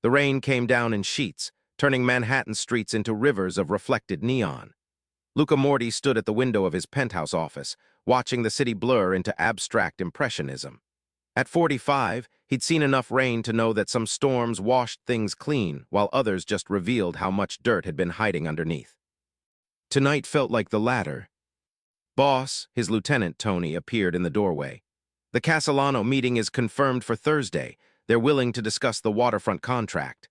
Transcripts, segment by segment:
The rain came down in sheets, turning Manhattan streets into rivers of reflected neon. Luca Morty stood at the window of his penthouse office, watching the city blur into abstract impressionism. At 45, he'd seen enough rain to know that some storms washed things clean, while others just revealed how much dirt had been hiding underneath. Tonight felt like the latter. Boss, his lieutenant, Tony, appeared in the doorway. The Castellano meeting is confirmed for Thursday. They're willing to discuss the waterfront contract.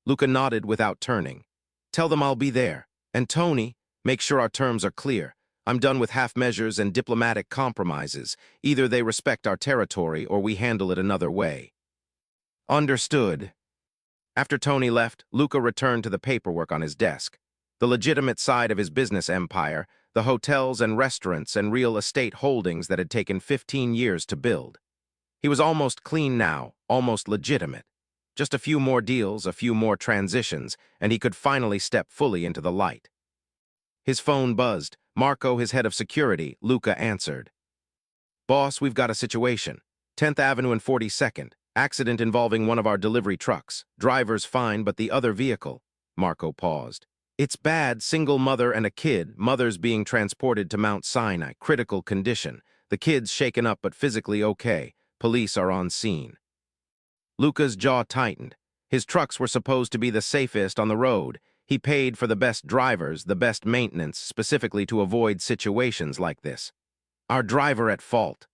Luca nodded without turning. Tell them I'll be there. And Tony, make sure our terms are clear. I'm done with half measures and diplomatic compromises. Either they respect our territory or we handle it another way. Understood. After Tony left, Luca returned to the paperwork on his desk. The legitimate side of his business empire, the hotels and restaurants and real estate holdings that had taken 15 years to build. He was almost clean now, almost legitimate. Just a few more deals, a few more transitions, and he could finally step fully into the light. His phone buzzed. Marco, his head of security, Luca answered. Boss, we've got a situation. 10th Avenue and 42nd. Accident involving one of our delivery trucks. Driver's fine, but the other vehicle. Marco paused. It's bad, single mother and a kid, mother's being transported to Mount Sinai, critical condition. The kid's shaken up but physically okay. Police are on scene. Luca's jaw tightened. His trucks were supposed to be the safest on the road. He paid for the best drivers, the best maintenance, specifically to avoid situations like this. Our driver at fault.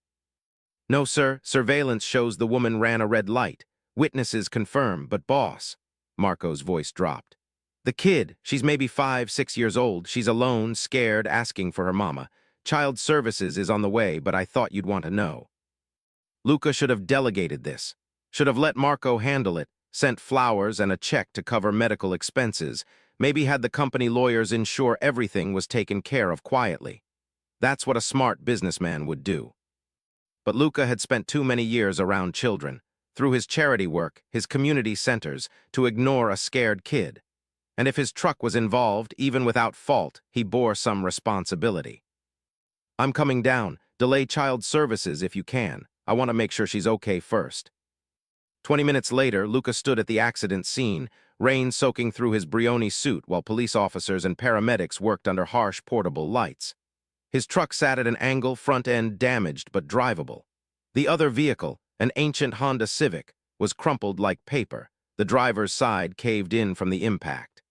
No, sir. Surveillance shows the woman ran a red light. Witnesses confirm, but boss. Marco's voice dropped. The kid, she's maybe 5, 6 years old. She's alone, scared, asking for her mama. Child services is on the way, but I thought you'd want to know. Luca should have delegated this. Should have let Marco handle it, sent flowers and a check to cover medical expenses. Maybe had the company lawyers ensure everything was taken care of quietly. That's what a smart businessman would do. But Luca had spent too many years around children, through his charity work, his community centers, to ignore a scared kid. And if his truck was involved, even without fault, he bore some responsibility. I'm coming down. Delay child services if you can. I want to make sure she's okay first. 20 minutes later, Luca stood at the accident scene, rain soaking through his Brioni suit while police officers and paramedics worked under harsh portable lights. His truck sat at an angle, front end damaged but drivable. The other vehicle, an ancient Honda Civic, was crumpled like paper. The driver's side caved in from the impact.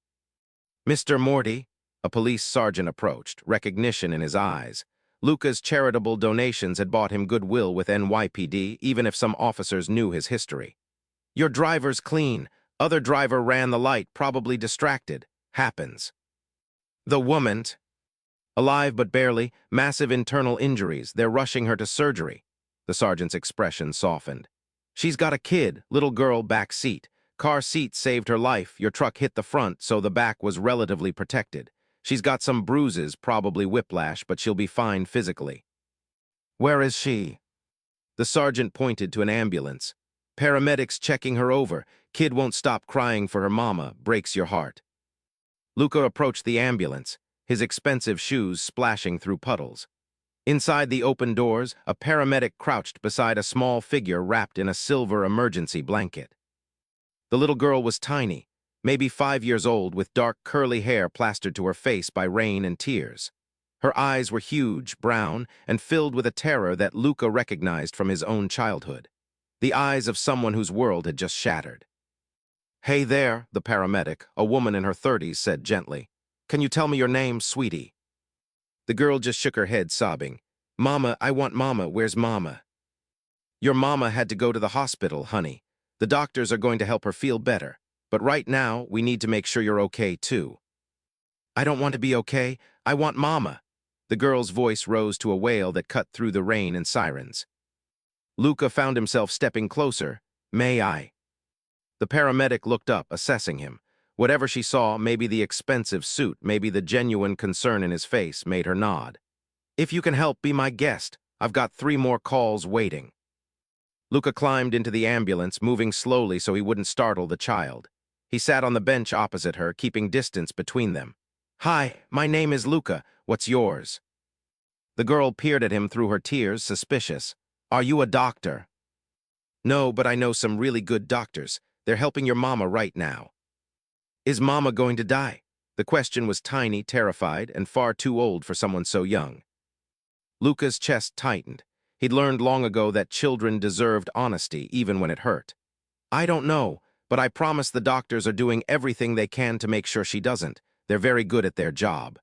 Mr. Morty, a police sergeant approached, recognition in his eyes. Luca's charitable donations had bought him goodwill with NYPD, even if some officers knew his history. Your driver's clean. Other driver ran the light, probably distracted. Happens. The woman, alive but barely, massive internal injuries. They're rushing her to surgery. The sergeant's expression softened. She's got a kid, little girl, back seat. Car seat saved her life. Your truck hit the front, so the back was relatively protected. She's got some bruises, probably whiplash, but she'll be fine physically. Where is she? The sergeant pointed to an ambulance. Paramedics checking her over. Kid won't stop crying for her mama. Breaks your heart. Luca approached the ambulance, his expensive shoes splashing through puddles. Inside the open doors, a paramedic crouched beside a small figure wrapped in a silver emergency blanket. The little girl was tiny, maybe 5 years old, with dark curly hair plastered to her face by rain and tears. Her eyes were huge, brown, and filled with a terror that Luca recognized from his own childhood. The eyes of someone whose world had just shattered. Hey there, the paramedic, a woman in her 30s, said gently. Can you tell me your name, sweetie? The girl just shook her head, sobbing. Mama, I want Mama. Where's Mama? Your mama had to go to the hospital, honey. The doctors are going to help her feel better. But right now, we need to make sure you're okay, too. I don't want to be okay. I want Mama. The girl's voice rose to a wail that cut through the rain and sirens. Luca found himself stepping closer. May I? The paramedic looked up, assessing him. Whatever she saw, maybe the expensive suit, maybe the genuine concern in his face, made her nod. If you can help, be my guest. I've got 3 more calls waiting. Luca climbed into the ambulance, moving slowly so he wouldn't startle the child. He sat on the bench opposite her, keeping distance between them. Hi, my name is Luca. What's yours? The girl peered at him through her tears, suspicious. Are you a doctor? No, but I know some really good doctors. They're helping your mama right now. Is mama going to die? The question was tiny, terrified, and far too old for someone so young. Luca's chest tightened. He'd learned long ago that children deserved honesty, even when it hurt. I don't know, but I promise the doctors are doing everything they can to make sure she doesn't. They're very good at their job.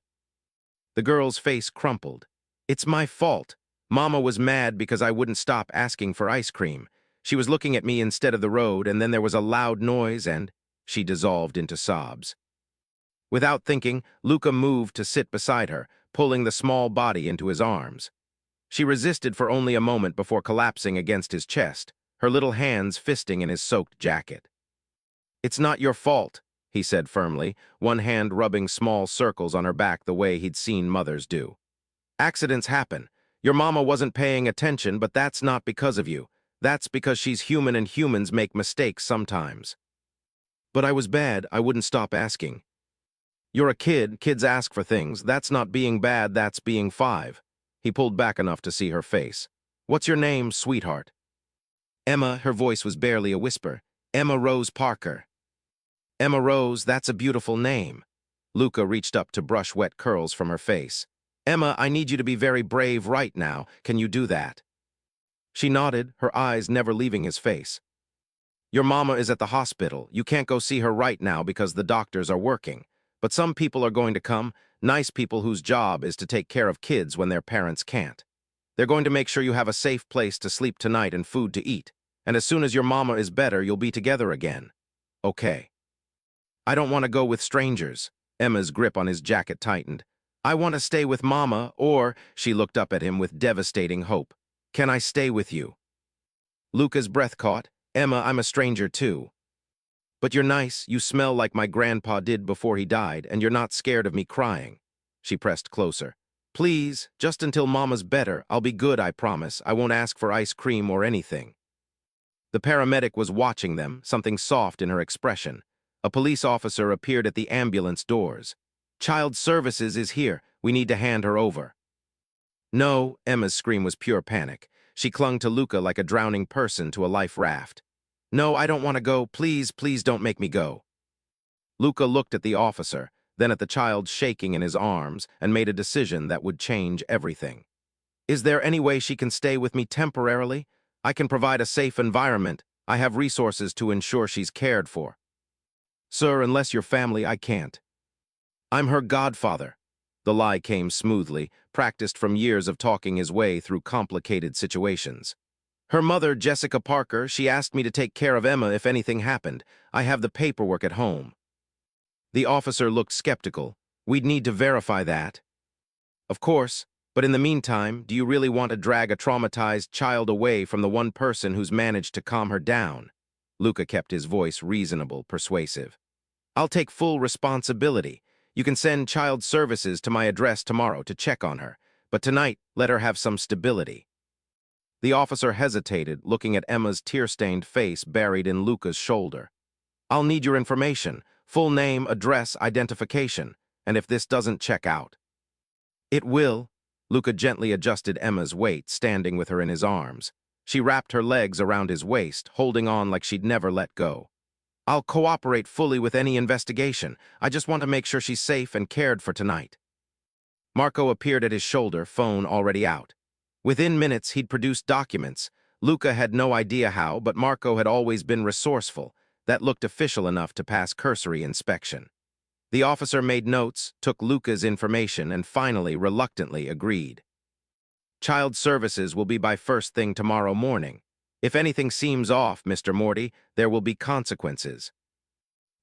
The girl's face crumpled. It's my fault. Mama was mad because I wouldn't stop asking for ice cream. She was looking at me instead of the road, and then there was a loud noise, and she dissolved into sobs. Without thinking, Luca moved to sit beside her, pulling the small body into his arms. She resisted for only a moment before collapsing against his chest, her little hands fisting in his soaked jacket. It's not your fault, he said firmly, one hand rubbing small circles on her back the way he'd seen mothers do. Accidents happen. Your mama wasn't paying attention, but that's not because of you. That's because she's human and humans make mistakes sometimes. But I was bad, I wouldn't stop asking. You're a kid, kids ask for things. That's not being bad, that's being 5. He pulled back enough to see her face. What's your name, sweetheart? Emma, her voice was barely a whisper. Emma Rose Parker. Emma Rose, that's a beautiful name. Luca reached up to brush wet curls from her face. Emma, I need you to be very brave right now. Can you do that? She nodded, her eyes never leaving his face. Your mama is at the hospital. You can't go see her right now because the doctors are working. But some people are going to come, nice people whose job is to take care of kids when their parents can't. They're going to make sure you have a safe place to sleep tonight and food to eat. And as soon as your mama is better, you'll be together again. Okay. I don't want to go with strangers. Emma's grip on his jacket tightened. I want to stay with mama, or, she looked up at him with devastating hope. Can I stay with you? Luca's breath caught. Emma, I'm a stranger too. But you're nice, you smell like my grandpa did before he died, and you're not scared of me crying. She pressed closer. Please, just until Mama's better, I'll be good, I promise. I won't ask for ice cream or anything. The paramedic was watching them, something soft in her expression. A police officer appeared at the ambulance doors. Child Services is here. We need to hand her over. No, Emma's scream was pure panic. She clung to Luca like a drowning person to a life raft. No, I don't want to go. Please, please don't make me go. Luca looked at the officer, then at the child shaking in his arms, and made a decision that would change everything. Is there any way she can stay with me temporarily? I can provide a safe environment. I have resources to ensure she's cared for. Sir, unless you're family, I can't. I'm her godfather. The lie came smoothly, practiced from years of talking his way through complicated situations. Her mother, Jessica Parker, she asked me to take care of Emma if anything happened. I have the paperwork at home. The officer looked skeptical. We'd need to verify that. Of course, but in the meantime, do you really want to drag a traumatized child away from the one person who's managed to calm her down? Luca kept his voice reasonable, persuasive. I'll take full responsibility. You can send Child Services to my address tomorrow to check on her, but tonight, let her have some stability. The officer hesitated, looking at Emma's tear-stained face buried in Luca's shoulder. I'll need your information, full name, address, identification, and if this doesn't check out. It will. Luca gently adjusted Emma's weight, standing with her in his arms. She wrapped her legs around his waist, holding on like she'd never let go. I'll cooperate fully with any investigation. I just want to make sure she's safe and cared for tonight. Marco appeared at his shoulder, phone already out. Within minutes, he'd produced documents. Luca had no idea how, but Marco had always been resourceful. That looked official enough to pass cursory inspection. The officer made notes, took Luca's information, and finally, reluctantly, agreed. Child Services will be by first thing tomorrow morning. If anything seems off, Mr. Morty, there will be consequences.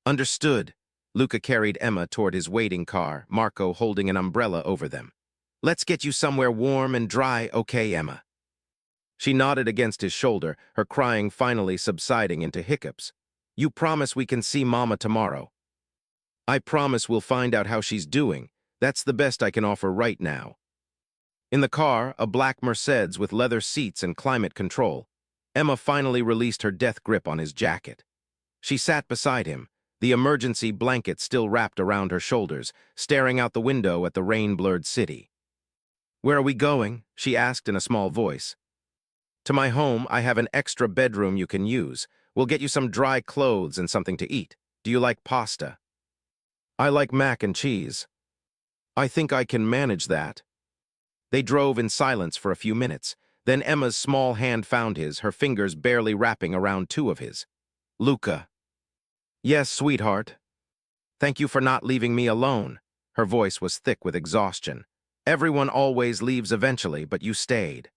Understood. Luca carried Emma toward his waiting car, Marco holding an umbrella over them. Let's get you somewhere warm and dry, okay, Emma? She nodded against his shoulder, her crying finally subsiding into hiccups. You promise we can see Mama tomorrow? I promise we'll find out how she's doing. That's the best I can offer right now. In the car, a black Mercedes with leather seats and climate control, Emma finally released her death grip on his jacket. She sat beside him, the emergency blanket still wrapped around her shoulders, staring out the window at the rain-blurred city. Where are we going? She asked in a small voice. To my home. I have an extra bedroom you can use. We'll get you some dry clothes and something to eat. Do you like pasta? I like mac and cheese. I think I can manage that. They drove in silence for a few minutes. Then Emma's small hand found his, her fingers barely wrapping around two of his. Luca. Yes, sweetheart. Thank you for not leaving me alone. Her voice was thick with exhaustion. Everyone always leaves eventually, but you stayed.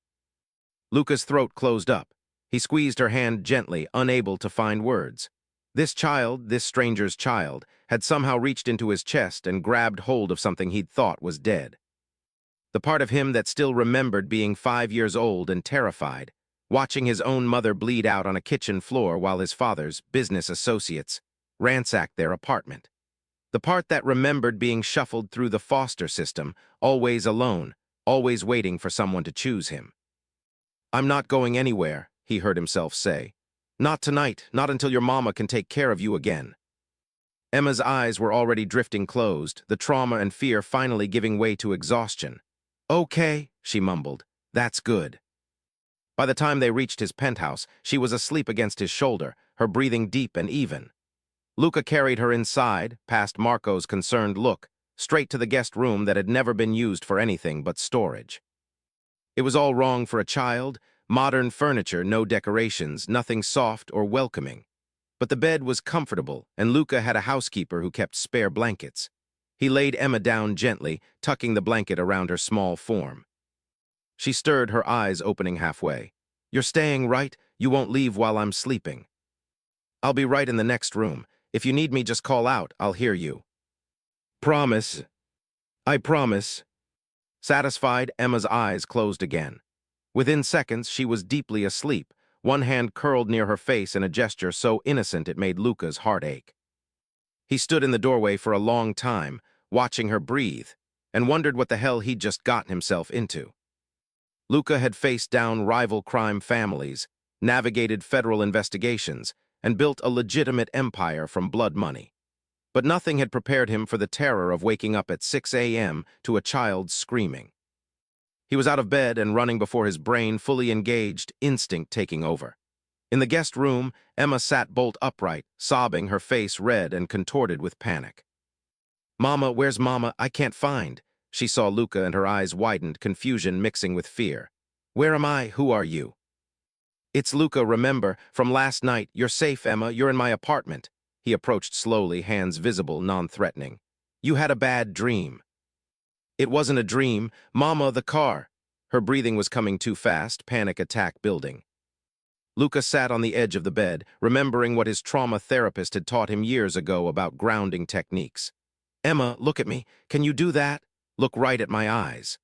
Luca's throat closed up. He squeezed her hand gently, unable to find words. This child, this stranger's child, had somehow reached into his chest and grabbed hold of something he'd thought was dead. The part of him that still remembered being 5 years old and terrified, watching his own mother bleed out on a kitchen floor while his father's business associates ransacked their apartment. The part that remembered being shuffled through the foster system, always alone, always waiting for someone to choose him. I'm not going anywhere, he heard himself say. Not tonight, not until your mama can take care of you again. Emma's eyes were already drifting closed, the trauma and fear finally giving way to exhaustion. Okay, she mumbled. That's good. By the time they reached his penthouse, she was asleep against his shoulder, her breathing deep and even. Luca carried her inside, past Marco's concerned look, straight to the guest room that had never been used for anything but storage. It was all wrong for a child, modern furniture, no decorations, nothing soft or welcoming. But the bed was comfortable, and Luca had a housekeeper who kept spare blankets. He laid Emma down gently, tucking the blanket around her small form. She stirred, her eyes opening halfway. You're staying, right? You won't leave while I'm sleeping. I'll be right in the next room. If you need me, just call out. I'll hear you. Promise. I promise. Satisfied, Emma's eyes closed again. Within seconds, she was deeply asleep, one hand curled near her face in a gesture so innocent it made Luca's heart ache. He stood in the doorway for a long time, watching her breathe, and wondered what the hell he'd just gotten himself into. Luca had faced down rival crime families, navigated federal investigations, and built a legitimate empire from blood money. But nothing had prepared him for the terror of waking up at 6 a.m. to a child screaming. He was out of bed and running before his brain fully engaged, instinct taking over. In the guest room, Emma sat bolt upright, sobbing, her face red and contorted with panic. Mama, where's Mama? I can't find. She saw Luca and her eyes widened, confusion mixing with fear. Where am I? Who are you? It's Luca, remember, from last night. You're safe, Emma. You're in my apartment. He approached slowly, hands visible, non-threatening. You had a bad dream. It wasn't a dream. Mama, the car. Her breathing was coming too fast, panic attack building. Luca sat on the edge of the bed, remembering what his trauma therapist had taught him years ago about grounding techniques. Emma, look at me. Can you do that? Look right at my eyes.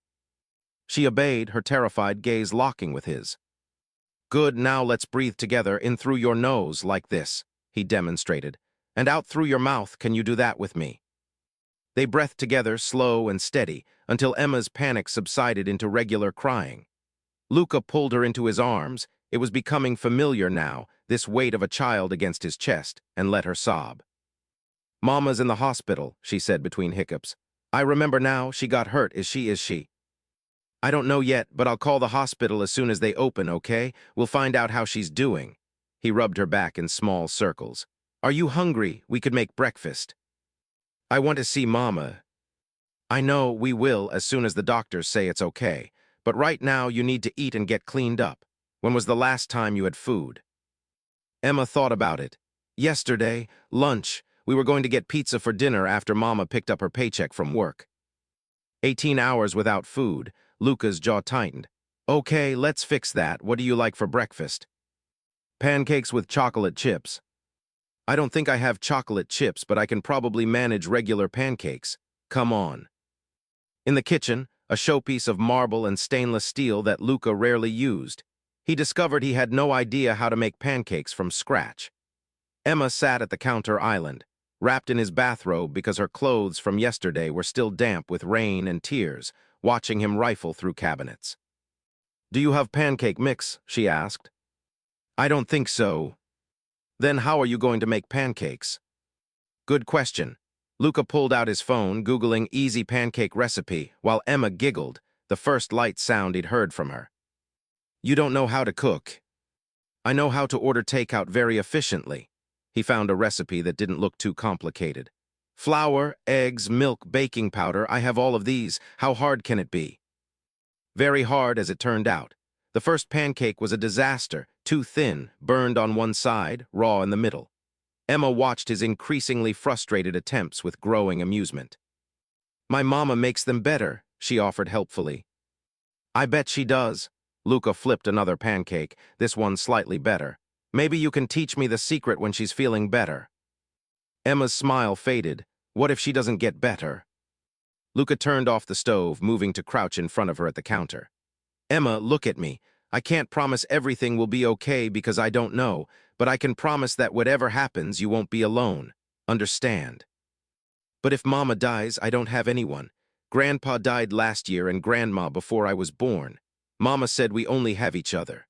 She obeyed, her terrified gaze locking with his. Good, now let's breathe together, in through your nose, like this, he demonstrated. And out through your mouth. Can you do that with me? They breathed together, slow and steady, until Emma's panic subsided into regular crying. Luca pulled her into his arms. It was becoming familiar now, this weight of a child against his chest, and let her sob. Mama's in the hospital, she said between hiccups. I remember now, she got hurt. Is she? I don't know yet, but I'll call the hospital as soon as they open, okay? We'll find out how she's doing. He rubbed her back in small circles. Are you hungry? We could make breakfast. I want to see Mama. I know, we will as soon as the doctors say it's okay. But right now you need to eat and get cleaned up. When was the last time you had food? Emma thought about it. Yesterday, lunch. We were going to get pizza for dinner after Mama picked up her paycheck from work. 18 hours without food. Luca's jaw tightened. Okay, let's fix that. What do you like for breakfast? Pancakes with chocolate chips. I don't think I have chocolate chips, but I can probably manage regular pancakes. Come on. In the kitchen, a showpiece of marble and stainless steel that Luca rarely used, he discovered he had no idea how to make pancakes from scratch. Emma sat at the counter island, wrapped in his bathrobe because her clothes from yesterday were still damp with rain and tears, watching him rifle through cabinets. Do you have pancake mix? She asked. I don't think so. Then how are you going to make pancakes? Good question. Luca pulled out his phone, Googling easy pancake recipe, while Emma giggled, the first light sound he'd heard from her. You don't know how to cook. I know how to order takeout very efficiently. He found a recipe that didn't look too complicated. Flour, eggs, milk, baking powder, I have all of these. How hard can it be? Very hard, as it turned out. The first pancake was a disaster, too thin, burned on one side, raw in the middle. Emma watched his increasingly frustrated attempts with growing amusement. My mama makes them better, she offered helpfully. I bet she does. Luca flipped another pancake, this one slightly better. Maybe you can teach me the secret when she's feeling better. Emma's smile faded. What if she doesn't get better? Luca turned off the stove, moving to crouch in front of her at the counter. Emma, look at me. I can't promise everything will be okay because I don't know, but I can promise that whatever happens, you won't be alone. Understand? But if Mama dies, I don't have anyone. Grandpa died last year and Grandma before I was born. Mama said we only have each other.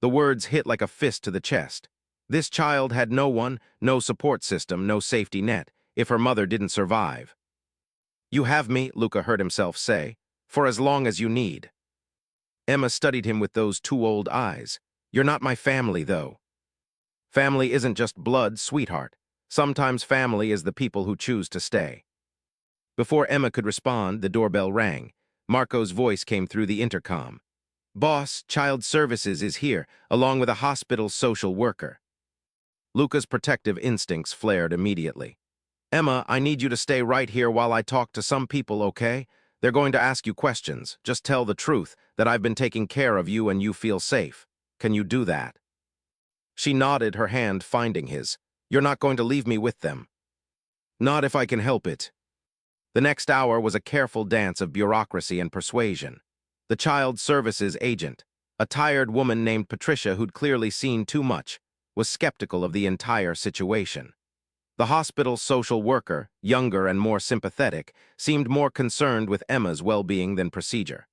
The words hit like a fist to the chest. This child had no one, no support system, no safety net, if her mother didn't survive. You have me, Luca heard himself say, for as long as you need. Emma studied him with those two old eyes. You're not my family, though. Family isn't just blood, sweetheart. Sometimes family is the people who choose to stay. Before Emma could respond, the doorbell rang. Marco's voice came through the intercom. Boss, Child Services is here, along with a hospital social worker. Luca's protective instincts flared immediately. Emma, I need you to stay right here while I talk to some people, okay? They're going to ask you questions. Just tell the truth, that I've been taking care of you and you feel safe. Can you do that? She nodded, her hand finding his. You're not going to leave me with them. Not if I can help it. The next hour was a careful dance of bureaucracy and persuasion. The Child Services agent, a tired woman named Patricia who'd clearly seen too much, was skeptical of the entire situation. The hospital social worker, younger and more sympathetic, seemed more concerned with Emma's well-being than procedure.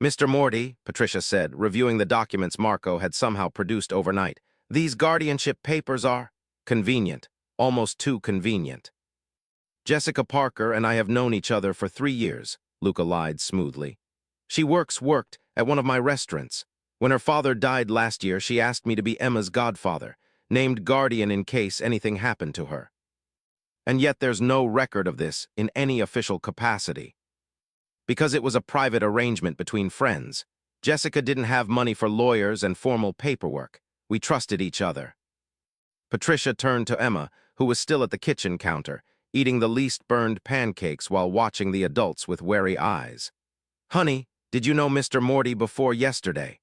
Mr. Morty, Patricia said, reviewing the documents Marco had somehow produced overnight, these guardianship papers are convenient, almost too convenient. Jessica Parker and I have known each other for 3 years, Luca lied smoothly. She worked at one of my restaurants. When her father died last year, she asked me to be Emma's godfather, named guardian in case anything happened to her. And yet there's no record of this in any official capacity. Because it was a private arrangement between friends, Jessica didn't have money for lawyers and formal paperwork. We trusted each other. Patricia turned to Emma, who was still at the kitchen counter, eating the least burned pancakes while watching the adults with wary eyes. Honey, did you know Mr. Morty before yesterday?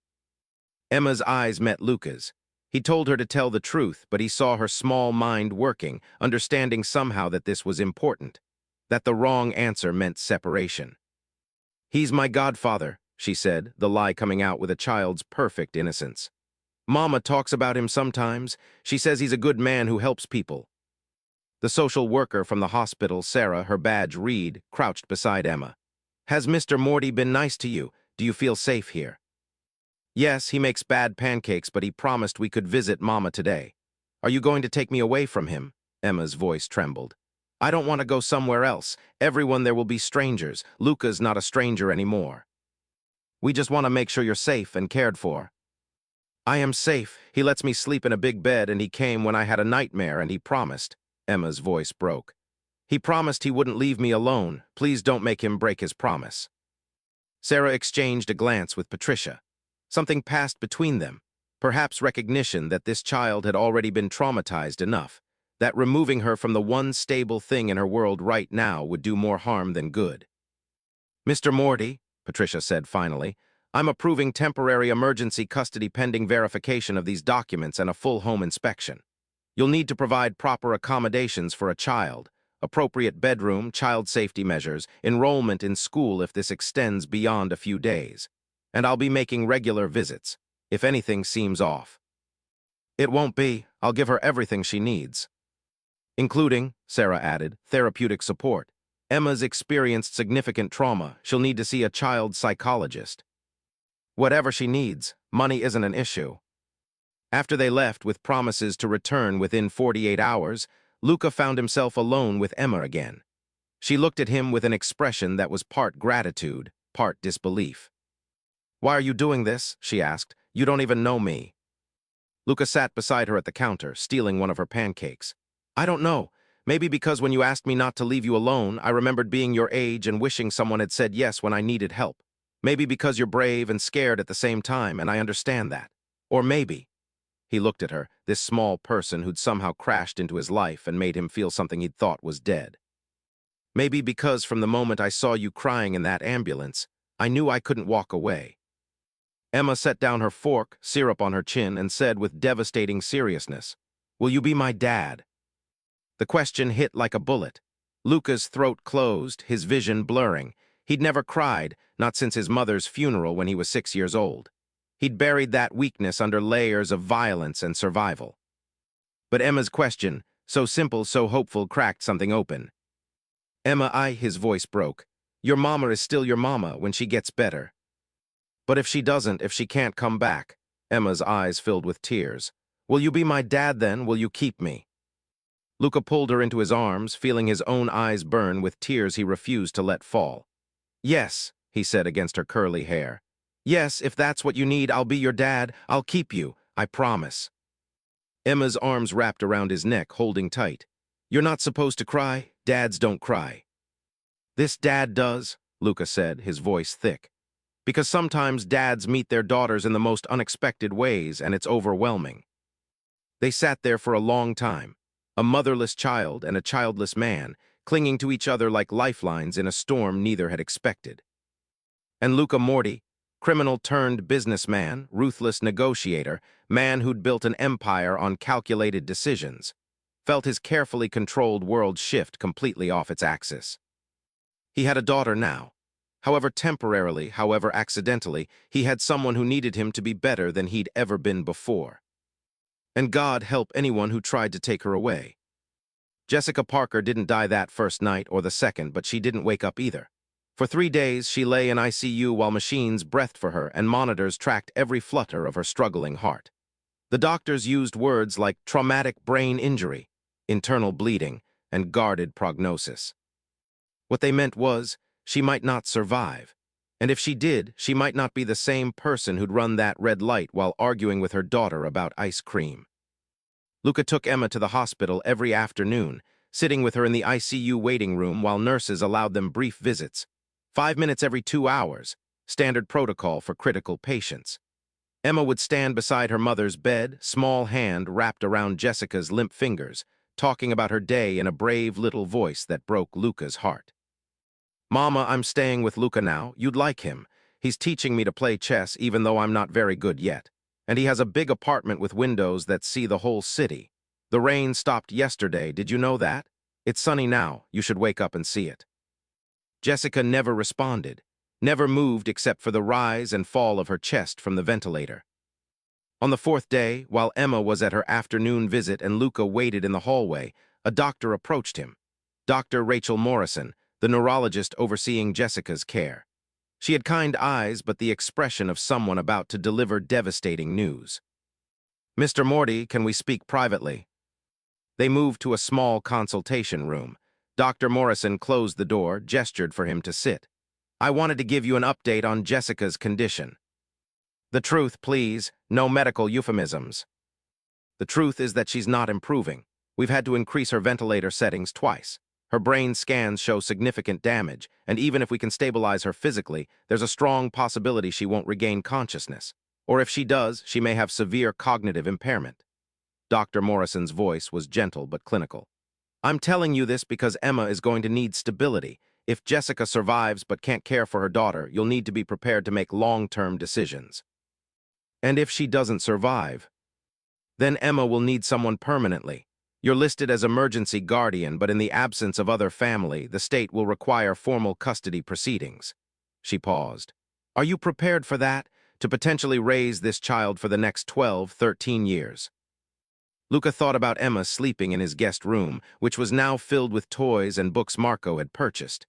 Emma's eyes met Luca's. He told her to tell the truth, but he saw her small mind working, understanding somehow that this was important, that the wrong answer meant separation. He's my godfather, she said, the lie coming out with a child's perfect innocence. Mama talks about him sometimes. She says he's a good man who helps people. The social worker from the hospital, Sarah, her badge Reed, crouched beside Emma. Has Mr. Morty been nice to you? Do you feel safe here? Yes, he makes bad pancakes, but he promised we could visit Mama today. Are you going to take me away from him? Emma's voice trembled. I don't want to go somewhere else. Everyone there will be strangers. Luca's not a stranger anymore. We just want to make sure you're safe and cared for. I am safe. He lets me sleep in a big bed, and he came when I had a nightmare, and he promised. Emma's voice broke. He promised he wouldn't leave me alone. Please don't make him break his promise. Sarah exchanged a glance with Patricia. Something passed between them, perhaps recognition that this child had already been traumatized enough, that removing her from the one stable thing in her world right now would do more harm than good. Mr. Morty, Patricia said finally, I'm approving temporary emergency custody pending verification of these documents and a full home inspection. You'll need to provide proper accommodations for a child, appropriate bedroom, child safety measures, enrollment in school if this extends beyond a few days. And I'll be making regular visits, if anything seems off. It won't be. I'll give her everything she needs. Including, Sarah added, therapeutic support. Emma's experienced significant trauma. She'll need to see a child psychologist. Whatever she needs, money isn't an issue. After they left with promises to return within 48 hours, Luca found himself alone with Emma again. She looked at him with an expression that was part gratitude, part disbelief. Why are you doing this? She asked. You don't even know me. Luca sat beside her at the counter, stealing one of her pancakes. I don't know. Maybe because when you asked me not to leave you alone, I remembered being your age and wishing someone had said yes when I needed help. Maybe because you're brave and scared at the same time, and I understand that. Or maybe, he looked at her, this small person who'd somehow crashed into his life and made him feel something he'd thought was dead. Maybe because from the moment I saw you crying in that ambulance, I knew I couldn't walk away. Emma set down her fork, syrup on her chin, and said with devastating seriousness, "Will you be my dad?" The question hit like a bullet. Luca's throat closed, his vision blurring. He'd never cried, not since his mother's funeral when he was 6 years old. He'd buried that weakness under layers of violence and survival. But Emma's question, so simple, so hopeful, cracked something open. His voice broke. Your mama is still your mama when she gets better. But if she doesn't, if she can't come back, Emma's eyes filled with tears. Will you be my dad then? Will you keep me? Luca pulled her into his arms, feeling his own eyes burn with tears he refused to let fall. Yes, he said against her curly hair. Yes, if that's what you need, I'll be your dad. I'll keep you, I promise. Emma's arms wrapped around his neck, holding tight. You're not supposed to cry. Dads don't cry. This dad does, Luca said, his voice thick. Because sometimes dads meet their daughters in the most unexpected ways, and it's overwhelming. They sat there for a long time, a motherless child and a childless man, clinging to each other like lifelines in a storm neither had expected. And Luca Morty, criminal-turned-businessman, ruthless negotiator, man who'd built an empire on calculated decisions, felt his carefully controlled world shift completely off its axis. He had a daughter now. However temporarily, however accidentally, he had someone who needed him to be better than he'd ever been before. And God help anyone who tried to take her away. Jessica Parker didn't die that first night or the second, but she didn't wake up either. For 3 days, she lay in ICU while machines breathed for her and monitors tracked every flutter of her struggling heart. The doctors used words like traumatic brain injury, internal bleeding, and guarded prognosis. What they meant was, she might not survive. And if she did, she might not be the same person who'd run that red light while arguing with her daughter about ice cream. Luca took Emma to the hospital every afternoon, sitting with her in the ICU waiting room while nurses allowed them brief visits. 5 minutes every 2 hours, standard protocol for critical patients. Emma would stand beside her mother's bed, small hand wrapped around Jessica's limp fingers, talking about her day in a brave little voice that broke Luca's heart. Mama, I'm staying with Luca now. You'd like him. He's teaching me to play chess even though I'm not very good yet. And he has a big apartment with windows that see the whole city. The rain stopped yesterday, did you know that? It's sunny now, you should wake up and see it. Jessica never responded, never moved except for the rise and fall of her chest from the ventilator. On the 4th day, while Emma was at her afternoon visit and Luca waited in the hallway, a doctor approached him. Dr. Rachel Morrison, the neurologist overseeing Jessica's care. She had kind eyes, but the expression of someone about to deliver devastating news. Mr. Morty, can we speak privately? They moved to a small consultation room. Dr. Morrison closed the door, gestured for him to sit. I wanted to give you an update on Jessica's condition. The truth, please. No medical euphemisms. The truth is that she's not improving. We've had to increase her ventilator settings twice. Her brain scans show significant damage, and even if we can stabilize her physically, there's a strong possibility she won't regain consciousness. Or if she does, she may have severe cognitive impairment. Dr. Morrison's voice was gentle but clinical. I'm telling you this because Emma is going to need stability. If Jessica survives but can't care for her daughter, you'll need to be prepared to make long-term decisions. And if she doesn't survive, then Emma will need someone permanently. You're listed as emergency guardian, but in the absence of other family, the state will require formal custody proceedings. She paused. Are you prepared for that? To potentially raise this child for the next 12, 13 years? Luca thought about Emma sleeping in his guest room, which was now filled with toys and books Marco had purchased.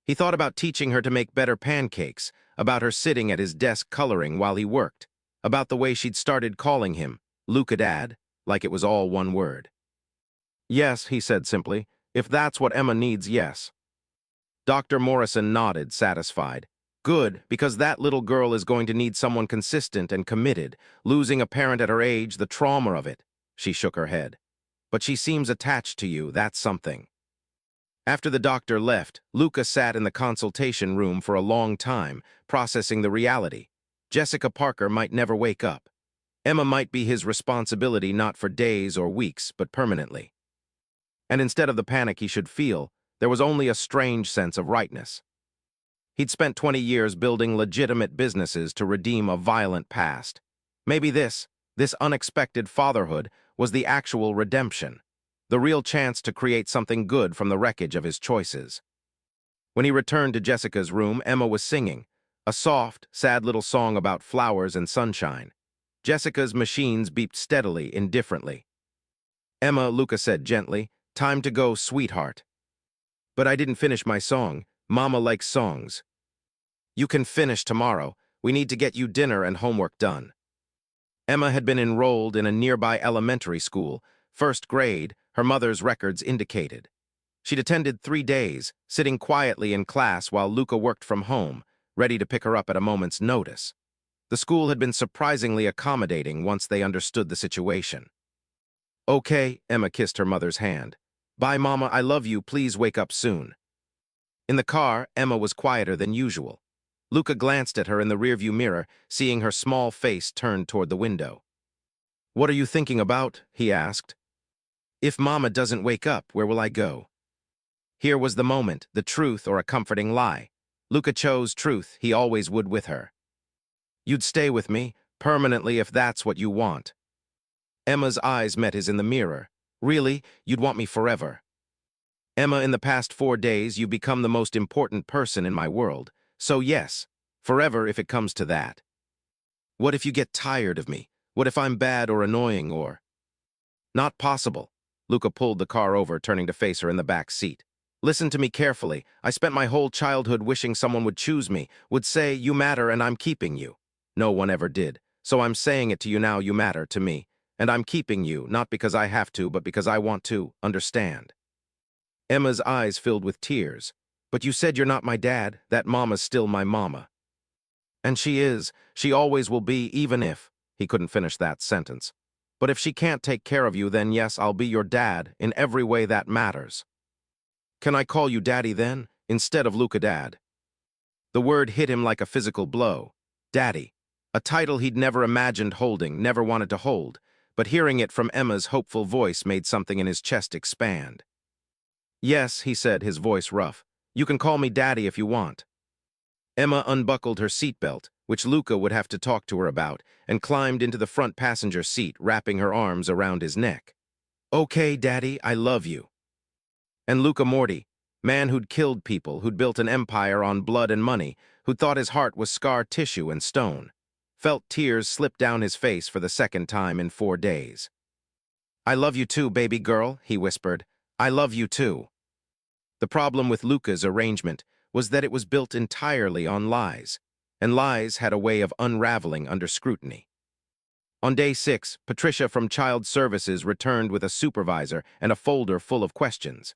He thought about teaching her to make better pancakes, about her sitting at his desk coloring while he worked, about the way she'd started calling him, Luca Dad, like it was all one word. Yes, he said simply. If that's what Emma needs, yes. Dr. Morrison nodded, satisfied. Good, because that little girl is going to need someone consistent and committed. Losing a parent at her age, the trauma of it. She shook her head. But she seems attached to you, that's something. After the doctor left, Luca sat in the consultation room for a long time, processing the reality. Jessica Parker might never wake up. Emma might be his responsibility not for days or weeks, but permanently. And instead of the panic he should feel, there was only a strange sense of rightness. He'd spent 20 years building legitimate businesses to redeem a violent past. Maybe this unexpected fatherhood, was the actual redemption, the real chance to create something good from the wreckage of his choices. When he returned to Jessica's room, Emma was singing, a soft, sad little song about flowers and sunshine. Jessica's machines beeped steadily, indifferently. "Emma," Luca said gently, "time to go, sweetheart." "But I didn't finish my song. Mama likes songs." "You can finish tomorrow. We need to get you dinner and homework done." Emma had been enrolled in a nearby elementary school, first grade, her mother's records indicated. She'd attended 3 days, sitting quietly in class while Luca worked from home, ready to pick her up at a moment's notice. The school had been surprisingly accommodating once they understood the situation. "Okay," Emma kissed her mother's hand. "Bye, Mama, I love you, please wake up soon." In the car, Emma was quieter than usual. Luca glanced at her in the rearview mirror, seeing her small face turned toward the window. "What are you thinking about?" he asked. "If Mama doesn't wake up, where will I go?" Here was the moment, the truth or a comforting lie. Luca chose truth, he always would with her. "You'd stay with me, permanently if that's what you want." Emma's eyes met his in the mirror. "Really? You'd want me forever?" "Emma, in the past 4 days, you've become the most important person in my world. So yes, forever if it comes to that." "What if you get tired of me? What if I'm bad or annoying or—" "Not possible." Luca pulled the car over, turning to face her in the back seat. "Listen to me carefully. I spent my whole childhood wishing someone would choose me, would say, you matter and I'm keeping you. No one ever did. So I'm saying it to you now, you matter to me. And I'm keeping you, not because I have to, but because I want to, understand." Emma's eyes filled with tears. "But you said you're not my dad. That mama's still my mama." "And she is. She always will be, even if—" He couldn't finish that sentence. "But if she can't take care of you, then yes, I'll be your dad, in every way that matters." "Can I call you Daddy then, instead of Luca Dad?" The word hit him like a physical blow. Daddy. A title he'd never imagined holding, never wanted to hold, but hearing it from Emma's hopeful voice made something in his chest expand. "Yes," he said, his voice rough. "You can call me Daddy if you want." Emma unbuckled her seatbelt, which Luca would have to talk to her about, and climbed into the front passenger seat, wrapping her arms around his neck. "Okay, Daddy, I love you." And Luca Morty, man who'd killed people, who'd built an empire on blood and money, who'd thought his heart was scar tissue and stone, felt tears slip down his face for the second time in 4 days. "I love you too, baby girl," he whispered. "I love you too." The problem with Luca's arrangement was that it was built entirely on lies, and lies had a way of unraveling under scrutiny. On day 6, Patricia from Child Services returned with a supervisor and a folder full of questions.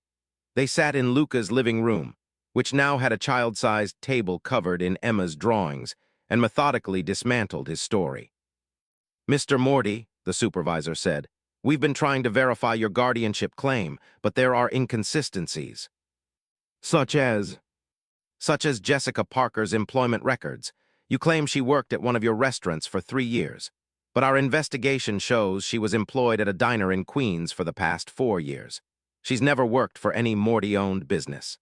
They sat in Luca's living room, which now had a child-sized table covered in Emma's drawings, and methodically dismantled his story. "Mr. Morty," the supervisor said, "we've been trying to verify your guardianship claim, but there are inconsistencies." Such as Jessica Parker's employment records. You claim she worked at one of your restaurants for 3 years, but our investigation shows she was employed at a diner in Queens for the past 4 years. She's never worked for any Morty-owned business.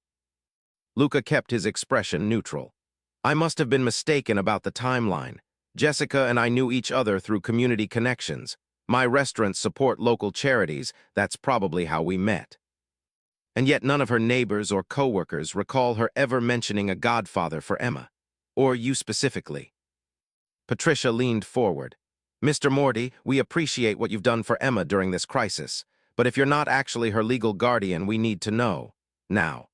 Luca kept his expression neutral. "I must have been mistaken about the timeline. Jessica and I knew each other through community connections. My restaurants support local charities. That's probably how we met." And yet none of her neighbors or coworkers recall her ever mentioning a godfather for Emma, or you specifically. Patricia leaned forward. "Mr. Morty, we appreciate what you've done for Emma during this crisis, but if you're not actually her legal guardian, we need to know. Now."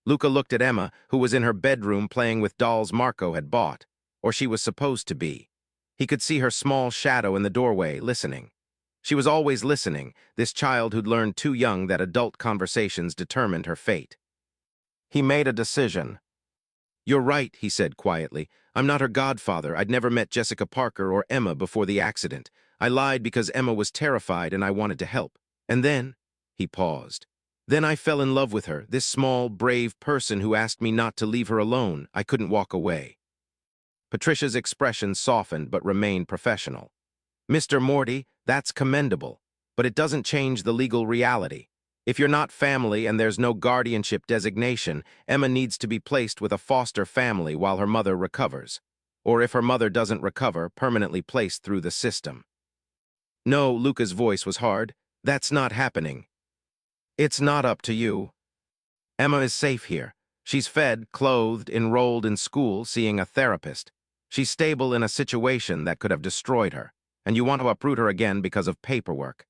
Luca looked at Emma, who was in her bedroom playing with dolls Marco had bought, or she was supposed to be. He could see her small shadow in the doorway, listening. She was always listening, this child who'd learned too young that adult conversations determined her fate. He made a decision. "You're right," he said quietly. "I'm not her godfather. I'd never met Jessica Parker or Emma before the accident. I lied because Emma was terrified and I wanted to help. And then," he paused, "then I fell in love with her, this small, brave person who asked me not to leave her alone. I couldn't walk away." Patricia's expression softened but remained professional. "Mr. Morty, that's commendable, but it doesn't change the legal reality. If you're not family and there's no guardianship designation, Emma needs to be placed with a foster family while her mother recovers. Or if her mother doesn't recover, permanently placed through the system." "No," Luca's voice was hard. "That's not happening. It's not up to you. Emma is safe here. She's fed, clothed, enrolled in school, seeing a therapist. She's stable in a situation that could have destroyed her, and you want to uproot her again because of paperwork."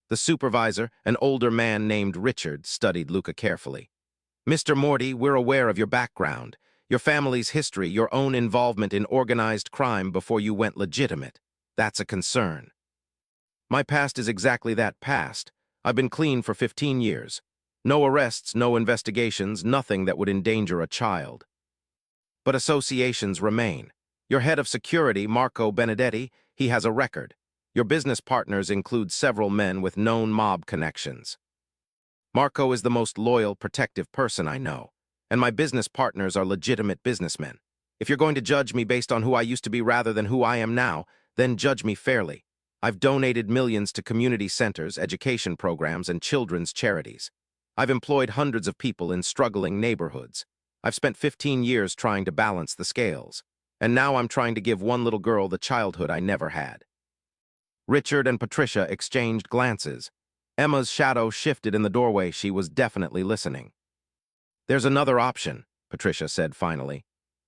The supervisor, an older man named Richard, studied Luca carefully. "Mr. Morty, we're aware of your background, your family's history, your own involvement in organized crime before you went legitimate. That's a concern." "My past is exactly that, past. I've been clean for 15 years. No arrests, no investigations, nothing that would endanger a child. But associations remain. Your head of security, Marco Benedetti, he has a record. Your business partners include several men with known mob connections. Marco is the most loyal, protective person I know, and my business partners are legitimate businessmen. If you're going to judge me based on who I used to be rather than who I am now, then judge me fairly. I've donated millions to community centers, education programs, and children's charities. I've employed hundreds of people in struggling neighborhoods. I've spent 15 years trying to balance the scales, and now I'm trying to give one little girl the childhood I never had." Richard and Patricia exchanged glances. Emma's shadow shifted in the doorway. She was definitely listening. "There's another option," Patricia said finally.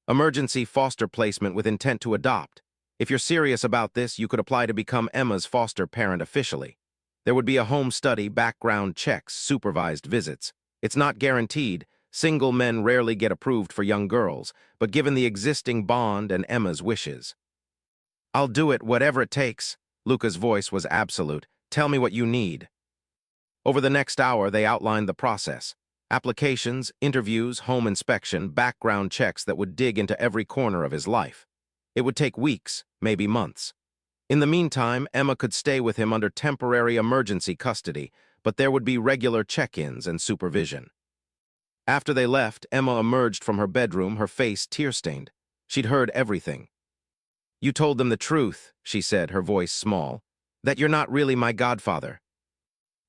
"Emergency foster placement with intent to adopt. If you're serious about this, you could apply to become Emma's foster parent officially. There would be a home study, background checks, supervised visits. It's not guaranteed. Single men rarely get approved for young girls, but given the existing bond and Emma's wishes." "I'll do it, whatever it takes." Luca's voice was absolute. "Tell me what you need." Over the next hour, they outlined the process. Applications, interviews, home inspection, background checks that would dig into every corner of his life. It would take weeks, maybe months. In the meantime, Emma could stay with him under temporary emergency custody, but there would be regular check-ins and supervision. After they left, Emma emerged from her bedroom, her face tear-stained. She'd heard everything. "You told them the truth," she said, her voice small, "that you're not really my godfather."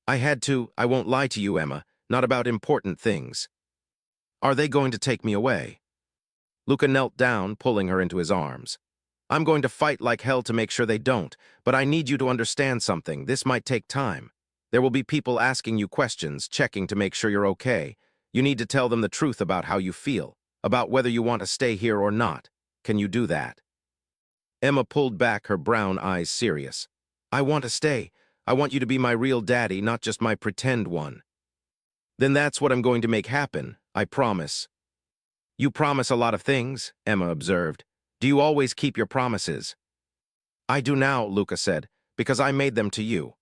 "I had to. I won't lie to you, Emma, not about important things." "Are they going to take me away?" Luca knelt down, pulling her into his arms. "I'm going to fight like hell to make sure they don't, but I need you to understand something. This might take time. There will be people asking you questions, checking to make sure you're okay. You need to tell them the truth about how you feel, about whether you want to stay here or not. Can you do that?" Emma pulled back, her brown eyes serious. "I want to stay. I want you to be my real daddy, not just my pretend one." "Then that's what I'm going to make happen. I promise." "You promise a lot of things," Emma observed. "Do you always keep your promises?" "I do now," Luca said, "because I made them to you."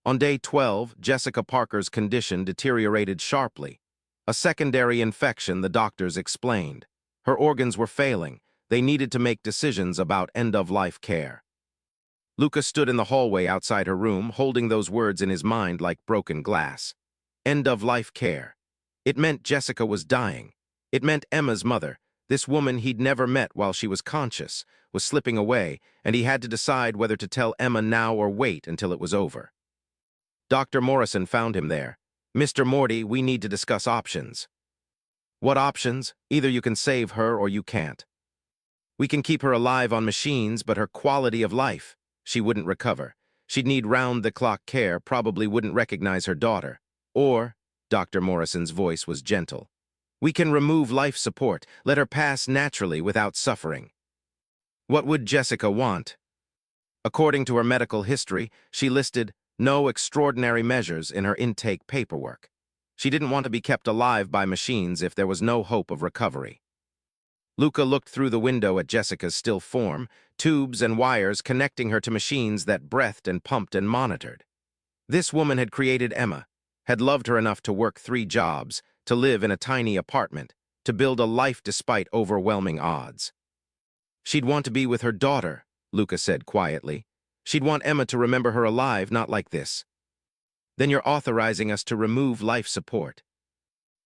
On day 12, Jessica Parker's condition deteriorated sharply. A secondary infection, the doctors explained. Her organs were failing. They needed to make decisions about end-of-life care. Luca stood in the hallway outside her room, holding those words in his mind like broken glass. End-of-life care. It meant Jessica was dying. It meant Emma's mother, this woman he'd never met while she was conscious, was slipping away, and he had to decide whether to tell Emma now or wait until it was over. Dr. Morrison found him there. "Mr. Morty, we need to discuss options." "What options? Either you can save her or you can't." "We can keep her alive on machines, but her quality of life. She wouldn't recover. She'd need round-the-clock care, probably wouldn't recognize her daughter. Or," Dr. Morrison's voice was gentle, "we can remove life support, let her pass naturally without suffering." What would Jessica want? According to her medical history, she listed no extraordinary measures in her intake paperwork. She didn't want to be kept alive by machines if there was no hope of recovery. Luca looked through the window at Jessica's still form, tubes and wires connecting her to machines that breathed and pumped and monitored. This woman had created Emma, had loved her enough to work 3 jobs, to live in a tiny apartment, to build a life despite overwhelming odds. She'd want to be with her daughter, Luca said quietly. She'd want Emma to remember her alive, not like this. Then you're authorizing us to remove life support.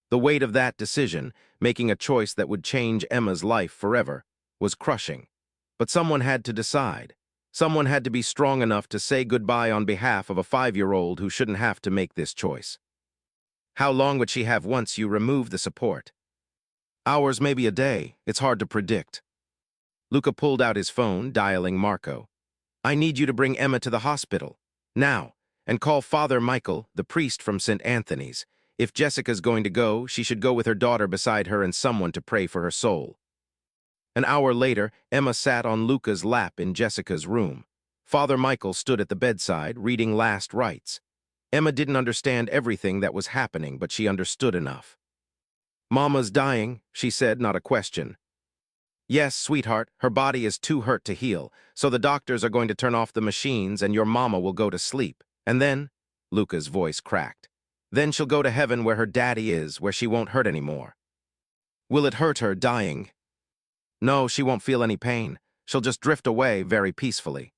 The weight of that decision, making a choice that would change Emma's life forever, was crushing. But someone had to decide. Someone had to be strong enough to say goodbye on behalf of a 5-year-old who shouldn't have to make this choice. How long would she have once you remove the support? Hours, maybe a day. It's hard to predict. Luca pulled out his phone, dialing Marco. I need you to bring Emma to the hospital. Now. And call Father Michael, the priest from St. Anthony's. If Jessica's going to go, she should go with her daughter beside her and someone to pray for her soul. An hour later, Emma sat on Luca's lap in Jessica's room. Father Michael stood at the bedside, reading last rites. Emma didn't understand everything that was happening, but she understood enough. Mama's dying, she said, not a question. Yes, sweetheart, her body is too hurt to heal, so the doctors are going to turn off the machines and your mama will go to sleep. And then, Luca's voice cracked, then she'll go to heaven where her daddy is, where she won't hurt anymore. Will it hurt her dying? No, she won't feel any pain. She'll just drift away very peacefully.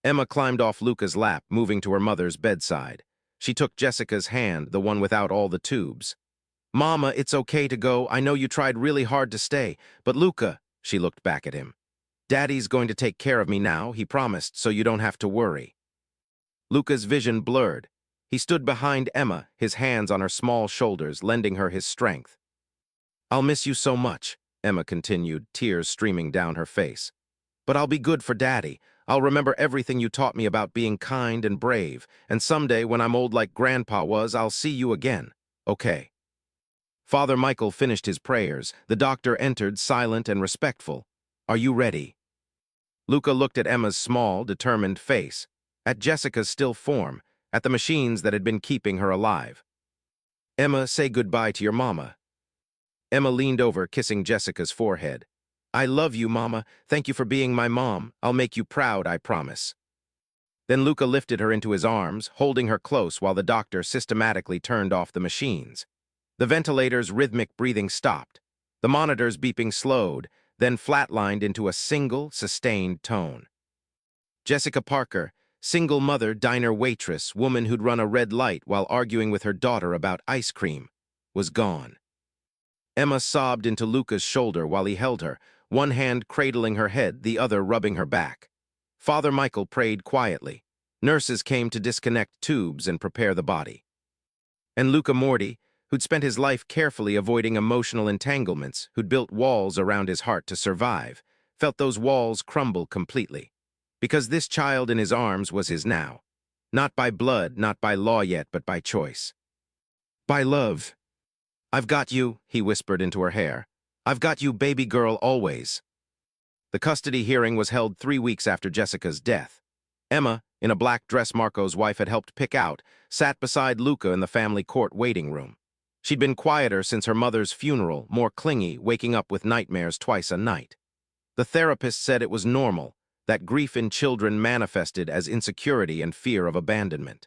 Emma climbed off Luca's lap, moving to her mother's bedside. She took Jessica's hand, the one without all the tubes. Mama, it's okay to go. I know you tried really hard to stay, but Luca, she looked back at him. Daddy's going to take care of me now, he promised, so you don't have to worry. Luca's vision blurred. He stood behind Emma, his hands on her small shoulders, lending her his strength. I'll miss you so much, Emma continued, tears streaming down her face. But I'll be good for Daddy. I'll remember everything you taught me about being kind and brave, and someday when I'm old like Grandpa was, I'll see you again. Okay. Father Michael finished his prayers. The doctor entered, silent and respectful. Are you ready? Luca looked at Emma's small, determined face, at Jessica's still form, at the machines that had been keeping her alive. Emma, say goodbye to your mama. Emma leaned over, kissing Jessica's forehead. I love you, Mama. Thank you for being my mom. I'll make you proud, I promise. Then Luca lifted her into his arms, holding her close while the doctor systematically turned off the machines. The ventilator's rhythmic breathing stopped. The monitor's beeping slowed, then flatlined into a single, sustained tone. Jessica Parker, single mother, diner waitress, woman who'd run a red light while arguing with her daughter about ice cream, was gone. Emma sobbed into Luca's shoulder while he held her, one hand cradling her head, the other rubbing her back. Father Michael prayed quietly. Nurses came to disconnect tubes and prepare the body. And Luca Morty, who'd spent his life carefully avoiding emotional entanglements, who'd built walls around his heart to survive, felt those walls crumble completely. Because this child in his arms was his now. Not by blood, not by law yet, but by choice. By love. I've got you, he whispered into her hair. I've got you, baby girl, always. The custody hearing was held 3 weeks after Jessica's death. Emma, in a black dress Marco's wife had helped pick out, sat beside Luca in the family court waiting room. She'd been quieter since her mother's funeral, more clingy, waking up with nightmares twice a night. The therapist said it was normal, that grief in children manifested as insecurity and fear of abandonment.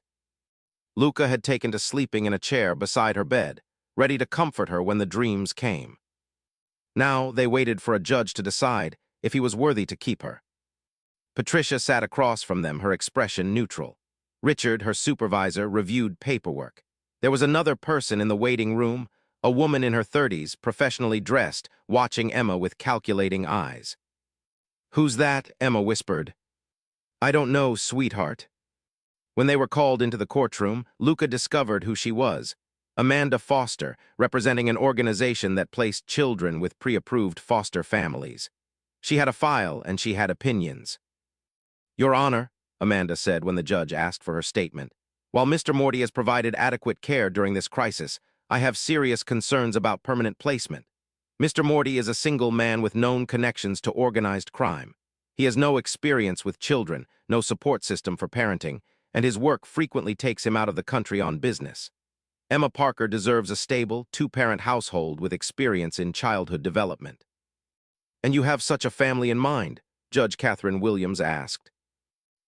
Luca had taken to sleeping in a chair beside her bed, ready to comfort her when the dreams came. Now they waited for a judge to decide if he was worthy to keep her. Patricia sat across from them, her expression neutral. Richard, her supervisor, reviewed paperwork. There was another person in the waiting room, a woman in her 30s, professionally dressed, watching Emma with calculating eyes. Who's that? Emma whispered. I don't know, sweetheart. When they were called into the courtroom, Luca discovered who she was. Amanda Foster, representing an organization that placed children with pre-approved foster families. She had a file and she had opinions. Your Honor, Amanda said when the judge asked for her statement, while Mr. Morty has provided adequate care during this crisis, I have serious concerns about permanent placement. Mr. Morty is a single man with known connections to organized crime. He has no experience with children, no support system for parenting, and his work frequently takes him out of the country on business. Emma Parker deserves a stable, two-parent household with experience in childhood development. And you have such a family in mind? Judge Catherine Williams asked.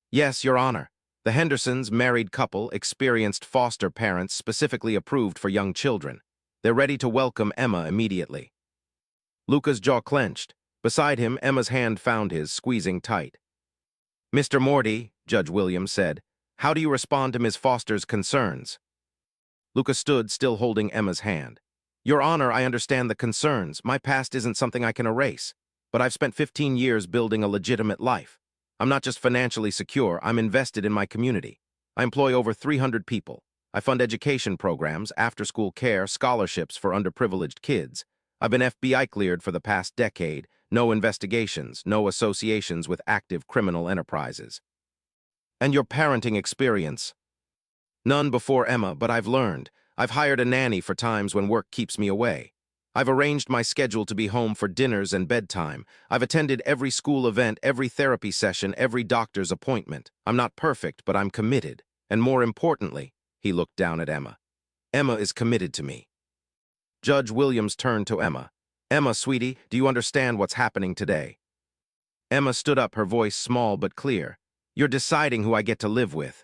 Yes, Your Honor. The Hendersons, married couple, experienced foster parents specifically approved for young children. They're ready to welcome Emma immediately. Luca's jaw clenched. Beside him, Emma's hand found his, squeezing tight. "Mr. Morty," Judge Williams said, "how do you respond to Ms. Foster's concerns?" Luca stood, still holding Emma's hand. "Your Honor, I understand the concerns. My past isn't something I can erase. But I've spent 15 years building a legitimate life. I'm not just financially secure, I'm invested in my community. I employ over 300 people. I fund education programs, after-school care, scholarships for underprivileged kids. I've been FBI cleared for the past decade, no investigations, no associations with active criminal enterprises." "And your parenting experience?" "None before Emma, but I've learned. I've hired a nanny for times when work keeps me away. I've arranged my schedule to be home for dinners and bedtime. I've attended every school event, every therapy session, every doctor's appointment. I'm not perfect, but I'm committed. And more importantly," he looked down at Emma, "Emma is committed to me." Judge Williams turned to Emma. "Emma, sweetie, do you understand what's happening today?" Emma stood up, her voice small but clear. "You're deciding who I get to live with."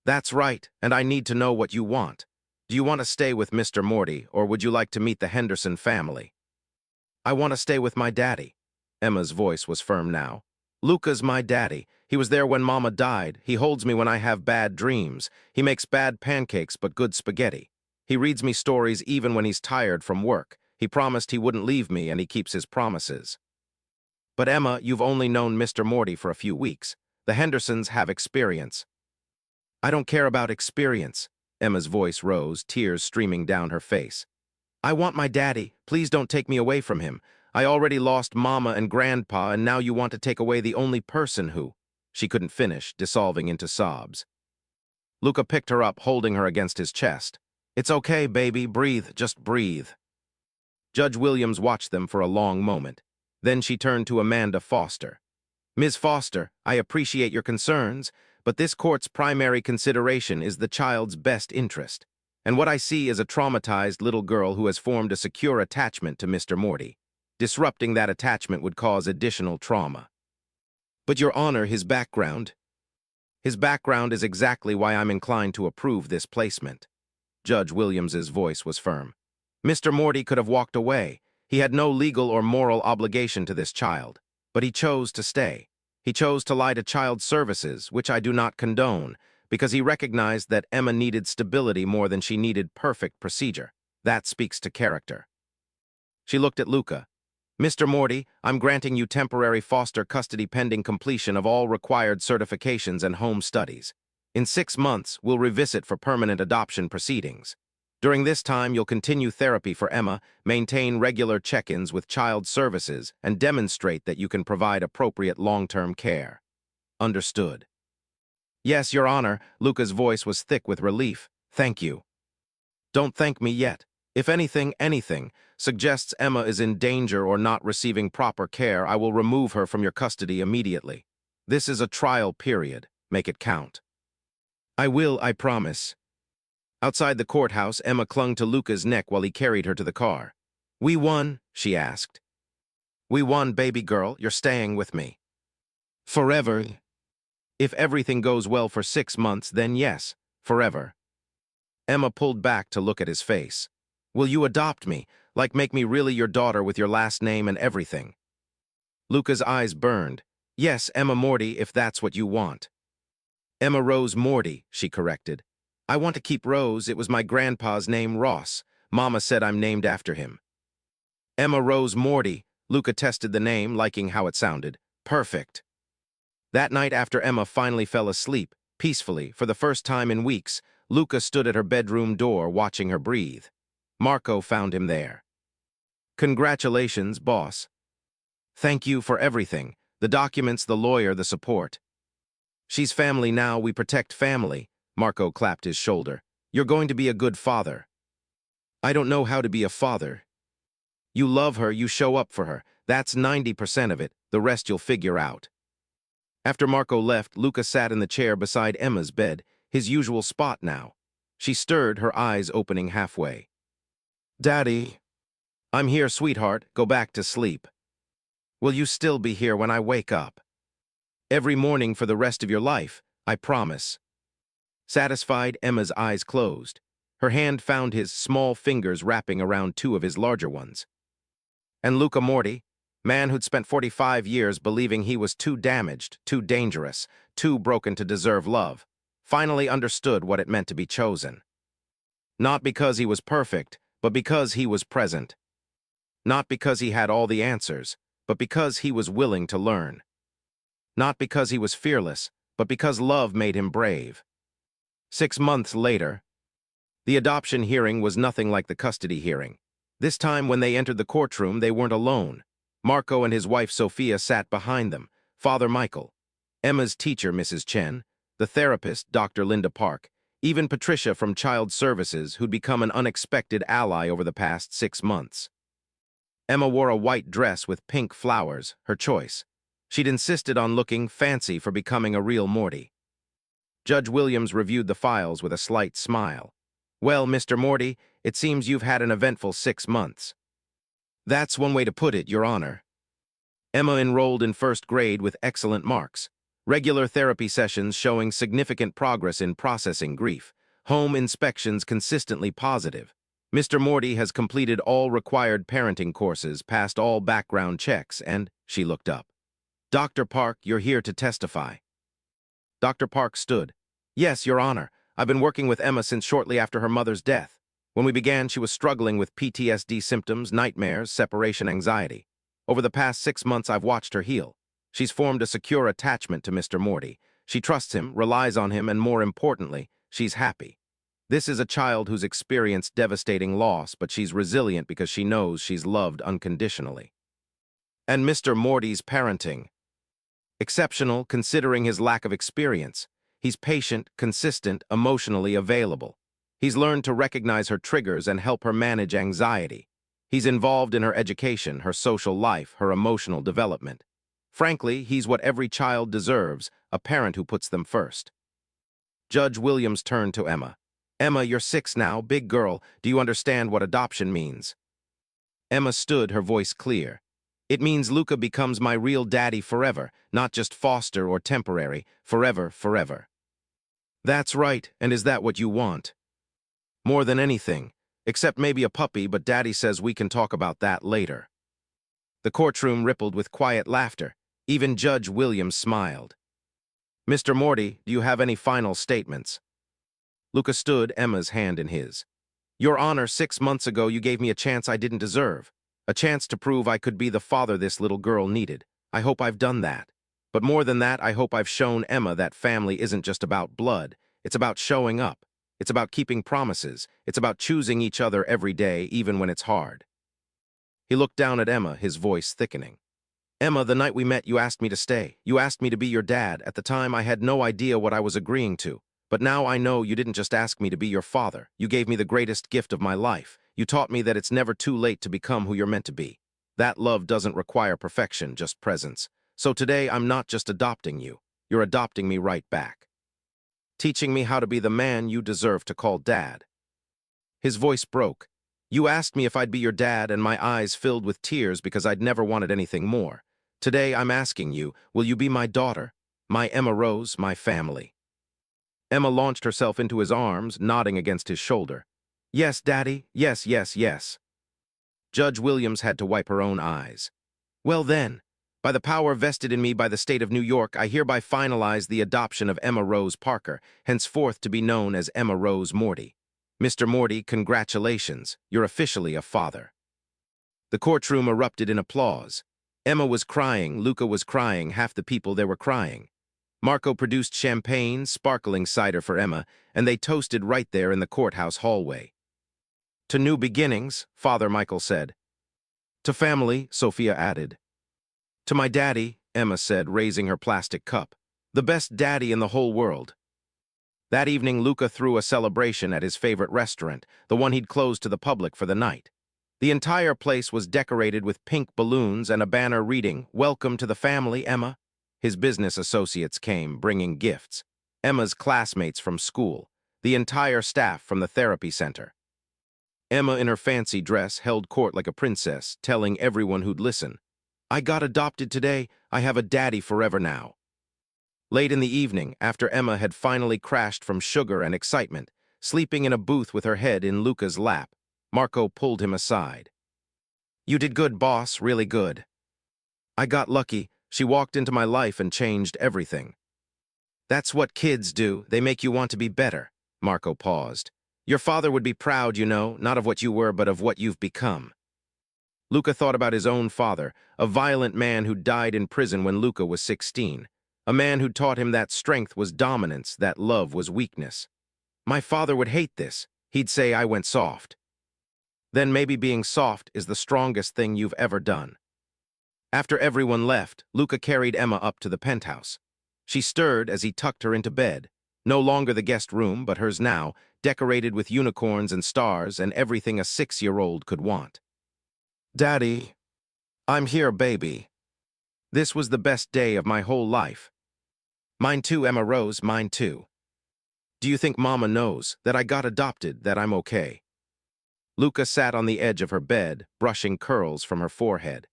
"That's right, and I need to know what you want. Do you want to stay with Mr. Morty, or would you like to meet the Henderson family?" "I want to stay with my daddy." Emma's voice was firm now. "Luca's my daddy. He was there when Mama died. He holds me when I have bad dreams. He makes bad pancakes but good spaghetti. He reads me stories even when he's tired from work. He promised he wouldn't leave me, and he keeps his promises." "But Emma, you've only known Mr. Morty for a few weeks. The Hendersons have experience." "I don't care about experience." Emma's voice rose, tears streaming down her face. "I want my daddy. Please don't take me away from him. I already lost Mama and Grandpa, and now you want to take away the only person who—" She couldn't finish, dissolving into sobs. Luca picked her up, holding her against his chest. "It's okay, baby. Breathe. Just breathe." Judge Williams watched them for a long moment. Then she turned to Amanda Foster. "Ms. Foster, I appreciate your concerns, but this court's primary consideration is the child's best interest. And what I see is a traumatized little girl who has formed a secure attachment to Mr. Morty. Disrupting that attachment would cause additional trauma." "But Your Honor, his background—" "His background is exactly why I'm inclined to approve this placement." Judge Williams's voice was firm. "Mr. Morty could have walked away. He had no legal or moral obligation to this child. But he chose to stay. He chose to lie to child services, which I do not condone, because he recognized that Emma needed stability more than she needed perfect procedure. That speaks to character." She looked at Luca. "Mr. Morty, I'm granting you temporary foster custody pending completion of all required certifications and home studies. In 6 months, we'll revisit for permanent adoption proceedings. During this time, you'll continue therapy for Emma, maintain regular check-ins with child services, and demonstrate that you can provide appropriate long-term care." "Understood." "Yes, Your Honor." Luca's voice was thick with relief. "Thank you." "Don't thank me yet. If anything suggests Emma is in danger or not receiving proper care, I will remove her from your custody immediately. This is a trial period. Make it count." "I will, I promise." Outside the courthouse, Emma clung to Luca's neck while he carried her to the car. "We won?" she asked. "We won, baby girl. You're staying with me." "Forever?" "If everything goes well for 6 months, then yes, forever." Emma pulled back to look at his face. "Will you adopt me, like make me really your daughter with your last name and everything?" Luca's eyes burned. "Yes, Emma Morty, if that's what you want." "Emma Rose Morty," she corrected. "I want to keep Rose. It was my grandpa's name, Ross. Mama said I'm named after him." "Emma Rose Morty." Luca tested the name, liking how it sounded. "Perfect." That night, after Emma finally fell asleep, peacefully, for the first time in weeks, Luca stood at her bedroom door watching her breathe. Marco found him there. "Congratulations, boss." "Thank you for everything. The documents, the lawyer, the support." "She's family now. We protect family." Marco clapped his shoulder. "You're going to be a good father." "I don't know how to be a father." "You love her, you show up for her. That's 90% of it. The rest you'll figure out." After Marco left, Luca sat in the chair beside Emma's bed, his usual spot now. She stirred, her eyes opening halfway. "Daddy." "I'm here, sweetheart. Go back to sleep." "Will you still be here when I wake up?" "Every morning for the rest of your life, I promise." Satisfied, Emma's eyes closed. Her hand found his small fingers wrapping around two of his larger ones. And Luca Morty, man who'd spent 45 years believing he was too damaged, too dangerous, too broken to deserve love, finally understood what it meant to be chosen. Not because he was perfect, but because he was present. Not because he had all the answers, but because he was willing to learn. Not because he was fearless, but because love made him brave. 6 months later, the adoption hearing was nothing like the custody hearing. This time, when they entered the courtroom, they weren't alone. Marco and his wife Sophia sat behind them, Father Michael, Emma's teacher, Mrs. Chen, the therapist, Dr. Linda Park, even Patricia from Child Services, who'd become an unexpected ally over the past 6 months. Emma wore a white dress with pink flowers, her choice. She'd insisted on looking fancy for becoming a real Morty. Judge Williams reviewed the files with a slight smile. "Well, Mr. Morty, it seems you've had an eventful 6 months." "That's one way to put it, Your Honor." Emma enrolled in first grade with excellent marks. Regular therapy sessions showing significant progress in processing grief. Home inspections consistently positive. Mr. Morty has completed all required parenting courses, passed all background checks, and she looked up. "Dr. Park, you're here to testify." Dr. Park stood. "Yes, Your Honor. I've been working with Emma since shortly after her mother's death. When we began, she was struggling with PTSD symptoms, nightmares, separation anxiety. Over the past 6 months, I've watched her heal. She's formed a secure attachment to Mr. Morty. She trusts him, relies on him, and more importantly, she's happy. This is a child who's experienced devastating loss, but she's resilient because she knows she's loved unconditionally." "And Mr. Morty's parenting?" "Exceptional, considering his lack of experience. He's patient, consistent, emotionally available. He's learned to recognize her triggers and help her manage anxiety. He's involved in her education, her social life, her emotional development. Frankly, he's what every child deserves, a parent who puts them first." Judge Williams turned to Emma. "Emma, you're 6 now, big girl. Do you understand what adoption means?" Emma stood, her voice clear. "It means Luca becomes my real daddy forever, not just foster or temporary, forever, forever." "That's right, and is that what you want?" "More than anything, except maybe a puppy, but Daddy says we can talk about that later." The courtroom rippled with quiet laughter. Even Judge Williams smiled. "Mr. Morty, do you have any final statements?" Luca stood, Emma's hand in his. "Your Honor, 6 months ago you gave me a chance I didn't deserve. A chance to prove I could be the father this little girl needed. I hope I've done that. But more than that, I hope I've shown Emma that family isn't just about blood. It's about showing up. It's about keeping promises. It's about choosing each other every day, even when it's hard." He looked down at Emma, his voice thickening. "Emma, the night we met, you asked me to stay. You asked me to be your dad. At the time, I had no idea what I was agreeing to. But now I know you didn't just ask me to be your father. You gave me the greatest gift of my life. You taught me that it's never too late to become who you're meant to be. That love doesn't require perfection, just presence. So today, I'm not just adopting you. You're adopting me right back. Teaching me how to be the man you deserve to call dad." His voice broke. "You asked me if I'd be your dad, and my eyes filled with tears because I'd never wanted anything more. Today, I'm asking you, will you be my daughter? My Emma Rose, my family?" Emma launched herself into his arms, nodding against his shoulder. "Yes, Daddy. Yes, yes, yes." Judge Williams had to wipe her own eyes. "Well then, by the power vested in me by the state of New York, I hereby finalize the adoption of Emma Rose Parker, henceforth to be known as Emma Rose Morty. Mr. Morty, congratulations. You're officially a father." The courtroom erupted in applause. Emma was crying, Luca was crying, half the people there were crying. Marco produced champagne, sparkling cider for Emma, and they toasted right there in the courthouse hallway. "To new beginnings," Father Michael said. "To family," Sophia added. "To my daddy," Emma said, raising her plastic cup. "The best daddy in the whole world." That evening, Luca threw a celebration at his favorite restaurant, the one he'd closed to the public for the night. The entire place was decorated with pink balloons and a banner reading, "Welcome to the family, Emma." His business associates came, bringing gifts. Emma's classmates from school. The entire staff from the therapy center. Emma, in her fancy dress, held court like a princess, telling everyone who'd listen, "I got adopted today. I have a daddy forever now." Late in the evening, after Emma had finally crashed from sugar and excitement, sleeping in a booth with her head in Luca's lap. Marco pulled him aside. "You did good, boss, really good. I got lucky. She walked into my life and changed everything." "That's what kids do. They make you want to be better." Marco paused. "Your father would be proud, you know, not of what you were, but of what you've become." Luca thought about his own father, a violent man who died in prison when Luca was 16, a man who taught him that strength was dominance, that love was weakness. "My father would hate this. He'd say I went soft." "Then maybe being soft is the strongest thing you've ever done." After everyone left, Luca carried Emma up to the penthouse. She stirred as he tucked her into bed, no longer the guest room, but hers now, decorated with unicorns and stars and everything a 6-year-old could want. "Daddy, I'm here, baby. This was the best day of my whole life." "Mine too, Emma Rose, mine too. Do you think Mama knows that I got adopted, that I'm okay?" Luca sat on the edge of her bed, brushing curls from her forehead.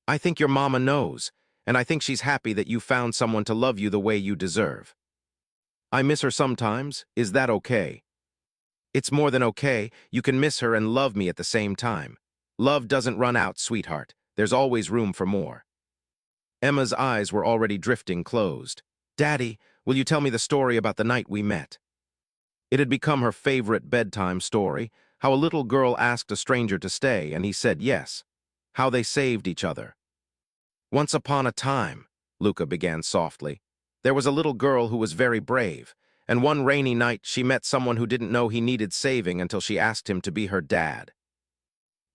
"I think your mama knows, and I think she's happy that you found someone to love you the way you deserve. I miss her sometimes. Is that okay?" "It's more than okay. You can miss her and love me at the same time. Love doesn't run out, sweetheart. There's always room for more." Emma's eyes were already drifting closed. "Daddy, will you tell me the story about the night we met?" It had become her favorite bedtime story, how a little girl asked a stranger to stay, and he said yes. How they saved each other. "Once upon a time," Luca began softly, "there was a little girl who was very brave, and one rainy night she met someone who didn't know he needed saving until she asked him to be her dad."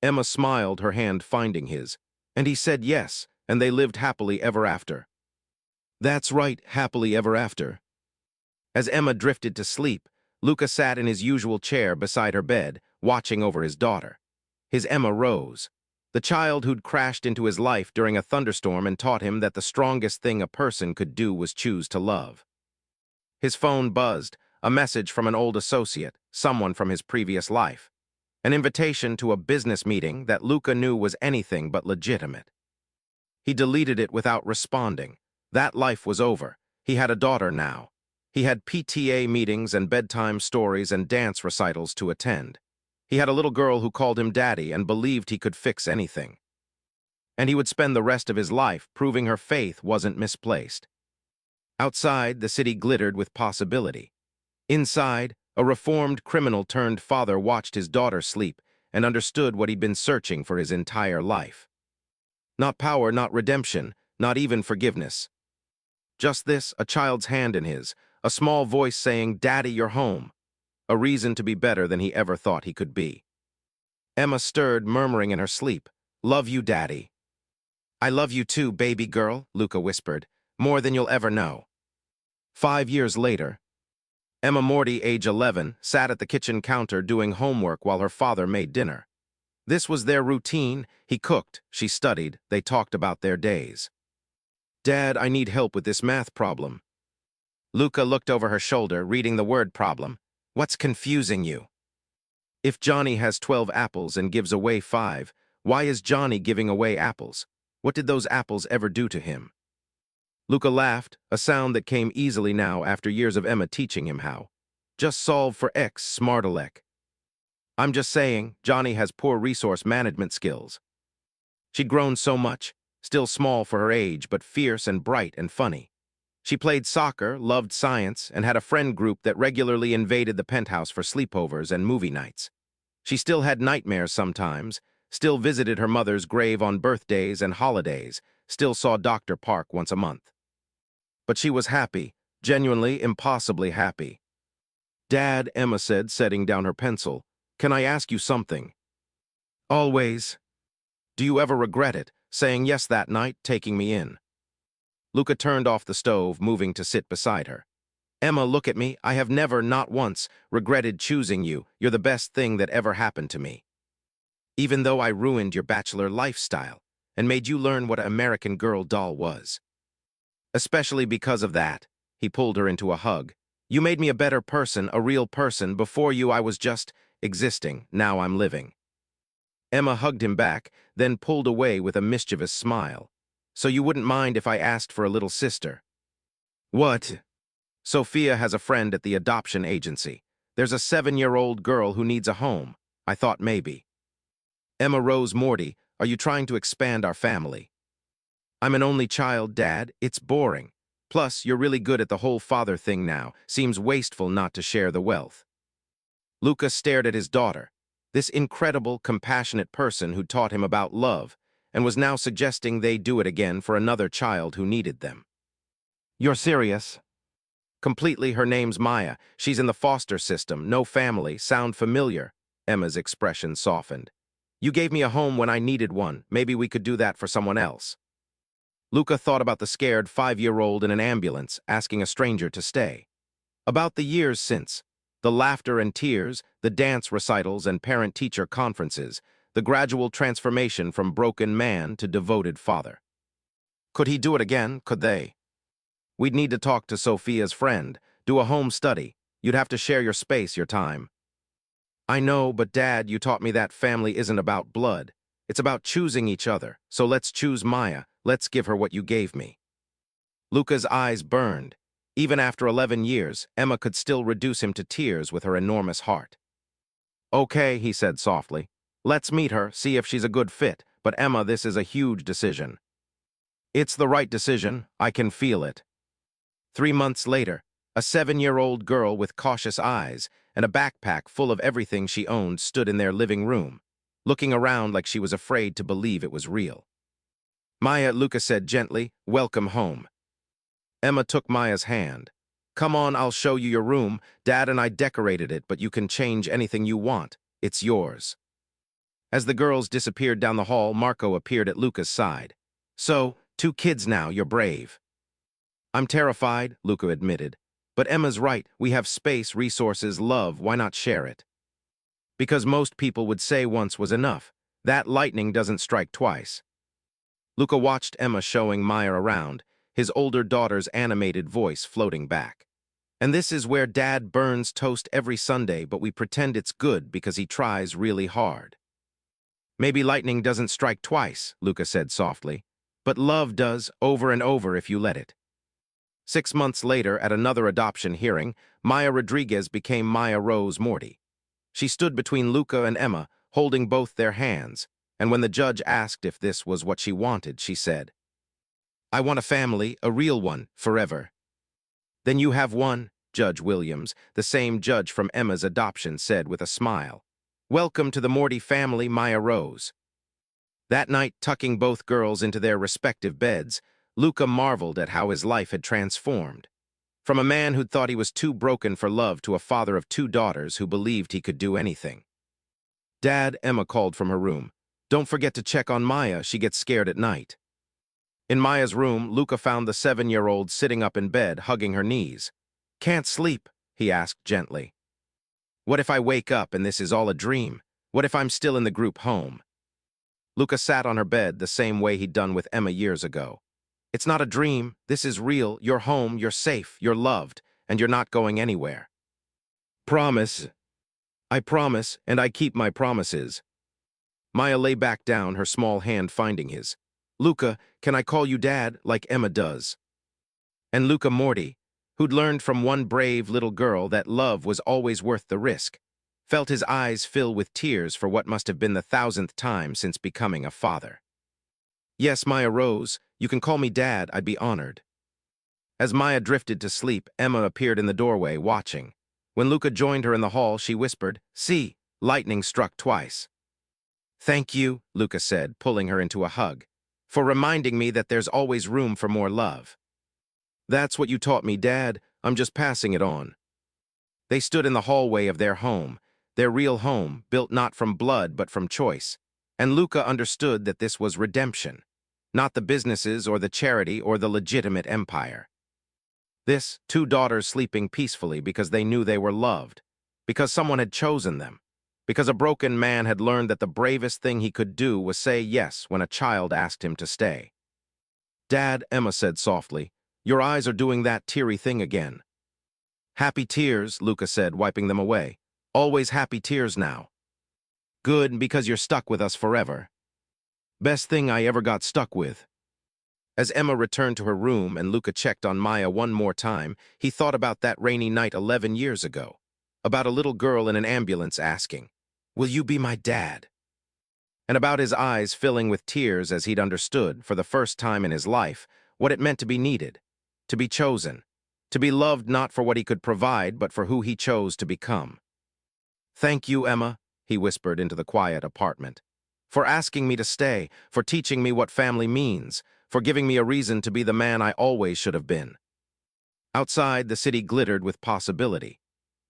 Emma smiled, her hand finding his, and he said yes, and they lived happily ever after. "That's right, happily ever after." As Emma drifted to sleep, Luca sat in his usual chair beside her bed, watching over his daughter. His Emma Rose, the child who'd crashed into his life during a thunderstorm and taught him that the strongest thing a person could do was choose to love. His phone buzzed, a message from an old associate, someone from his previous life. An invitation to a business meeting that Luca knew was anything but legitimate. He deleted it without responding. That life was over. He had a daughter now. He had PTA meetings and bedtime stories and dance recitals to attend. He had a little girl who called him daddy and believed he could fix anything. And he would spend the rest of his life proving her faith wasn't misplaced. Outside, the city glittered with possibility. Inside, a reformed criminal-turned-father watched his daughter sleep and understood what he'd been searching for his entire life. Not power, not redemption, not even forgiveness. Just this, a child's hand in his, a small voice saying, "Daddy, you're home." A reason to be better than he ever thought he could be. Emma stirred, murmuring in her sleep, "Love you, Daddy." "I love you too, baby girl," Luca whispered, "more than you'll ever know." 5 years later, Emma Morty, age 11, sat at the kitchen counter doing homework while her father made dinner. This was their routine. He cooked, she studied, they talked about their days. "Dad, I need help with this math problem." Luca looked over her shoulder, reading the word problem. "What's confusing you?" "If Johnny has 12 apples and gives away 5, why is Johnny giving away apples? What did those apples ever do to him?" Luca laughed, a sound that came easily now after years of Emma teaching him how. "Just solve for X, smartalek." "I'm just saying, Johnny has poor resource management skills." She'd grown so much, still small for her age, but fierce and bright and funny. She played soccer, loved science, and had a friend group that regularly invaded the penthouse for sleepovers and movie nights. She still had nightmares sometimes, still visited her mother's grave on birthdays and holidays, still saw Dr. Park once a month. But she was happy, genuinely, impossibly happy. "Dad," Emma said, setting down her pencil, "can I ask you something?" "Always." "Do you ever regret it, saying yes that night, taking me in?" Luca turned off the stove, moving to sit beside her. "Emma, look at me. I have never, not once, regretted choosing you. You're the best thing that ever happened to me. Even though I ruined your bachelor lifestyle and made you learn what an American Girl doll was. Especially because of that." He pulled her into a hug. "You made me a better person, a real person. Before you, I was just existing. Now I'm living." Emma hugged him back, then pulled away with a mischievous smile. "So you wouldn't mind if I asked for a little sister?" "What?" "Sophia has a friend at the adoption agency. There's a 7-year-old girl who needs a home. I thought maybe. Emma Rose Morty, are you trying to expand our family? I'm an only child, Dad. It's boring. Plus, you're really good at the whole father thing now. Seems wasteful not to share the wealth. Luca stared at his daughter, this incredible, compassionate person who taught him about love, and was now suggesting they do it again for another child who needed them. You're serious? Completely, her name's Maya. She's in the foster system, no family, sound familiar? Emma's expression softened. You gave me a home when I needed one. Maybe we could do that for someone else. Luca thought about the scared 5-year-old in an ambulance, asking a stranger to stay. About the years since, the laughter and tears, the dance recitals and parent-teacher conferences, the gradual transformation from broken man to devoted father. Could he do it again? Could they? We'd need to talk to Sophia's friend, do a home study. You'd have to share your space, your time. I know, but Dad, you taught me that family isn't about blood. It's about choosing each other. So let's choose Maya. Let's give her what you gave me. Luca's eyes burned. Even after 11 years, Emma could still reduce him to tears with her enormous heart. Okay, he said softly. Let's meet her, see if she's a good fit. But Emma, this is a huge decision. It's the right decision. I can feel it. 3 months later, a 7-year-old girl with cautious eyes and a backpack full of everything she owned stood in their living room, looking around like she was afraid to believe it was real. Maya, Luca said gently, welcome home. Emma took Maya's hand. Come on, I'll show you your room. Dad and I decorated it, but you can change anything you want. It's yours. As the girls disappeared down the hall, Marco appeared at Luca's side. So, 2 kids now, you're brave. I'm terrified, Luca admitted. But Emma's right, we have space, resources, love, why not share it? Because most people would say once was enough. That lightning doesn't strike twice. Luca watched Emma showing Maya around, his older daughter's animated voice floating back. And this is where Dad burns toast every Sunday, but we pretend it's good because he tries really hard. Maybe lightning doesn't strike twice, Luca said softly, but love does, over and over if you let it. 6 months later, at another adoption hearing, Maya Rodriguez became Maya Rose Morty. She stood between Luca and Emma, holding both their hands, and when the judge asked if this was what she wanted, she said, I want a family, a real one, forever. Then you have one, Judge Williams, the same judge from Emma's adoption, said with a smile. Welcome to the Morty family, Maya Rose. That night, tucking both girls into their respective beds, Luca marveled at how his life had transformed. From a man who'd thought he was too broken for love to a father of 2 daughters who believed he could do anything. Dad, Emma called from her room. Don't forget to check on Maya, she gets scared at night. In Maya's room, Luca found the 7-year-old sitting up in bed, hugging her knees. Can't sleep, he asked gently. What if I wake up and this is all a dream? What if I'm still in the group home? Luca sat on her bed the same way he'd done with Emma years ago. It's not a dream, this is real, you're home, you're safe, you're loved, and you're not going anywhere. Promise. I promise, and I keep my promises. Maya lay back down, her small hand finding his. Luca, can I call you Dad, like Emma does? And Luca Morty, who'd learned from one brave little girl that love was always worth the risk, felt his eyes fill with tears for what must have been the 1,000th time since becoming a father. Yes, Maya Rose, you can call me Dad, I'd be honored. As Maya drifted to sleep, Emma appeared in the doorway, watching. When Luca joined her in the hall, she whispered, See, lightning struck twice. Thank you, Luca said, pulling her into a hug, for reminding me that there's always room for more love. That's what you taught me, Dad. I'm just passing it on. They stood in the hallway of their home, their real home, built not from blood but from choice, and Luca understood that this was redemption. Not the businesses or the charity or the legitimate empire. This, 2 daughters sleeping peacefully because they knew they were loved, because someone had chosen them, because a broken man had learned that the bravest thing he could do was say yes when a child asked him to stay. Dad, Emma said softly, your eyes are doing that teary thing again. Happy tears, Luca said, wiping them away. Always happy tears now. Good, because you're stuck with us forever. Best thing I ever got stuck with. As Emma returned to her room and Luca checked on Maya one more time, he thought about that rainy night 11 years ago. about a little girl in an ambulance asking, "Will you be my dad?" And about his eyes filling with tears as he'd understood, for the first time in his life, what it meant to be needed, to be chosen, to be loved not for what he could provide, but for who he chose to become. "Thank you, Emma," he whispered into the quiet apartment, "for asking me to stay, for teaching me what family means, for giving me a reason to be the man I always should have been." Outside, the city glittered with possibility.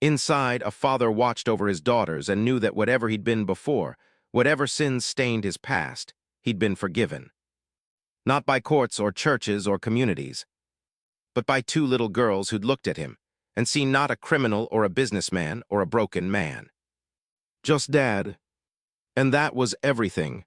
Inside, a father watched over his daughters and knew that whatever he'd been before, whatever sins stained his past, he'd been forgiven. Not by courts or churches or communities, but by two little girls who'd looked at him and seen not a criminal or a businessman or a broken man. Just Dad. And that was everything.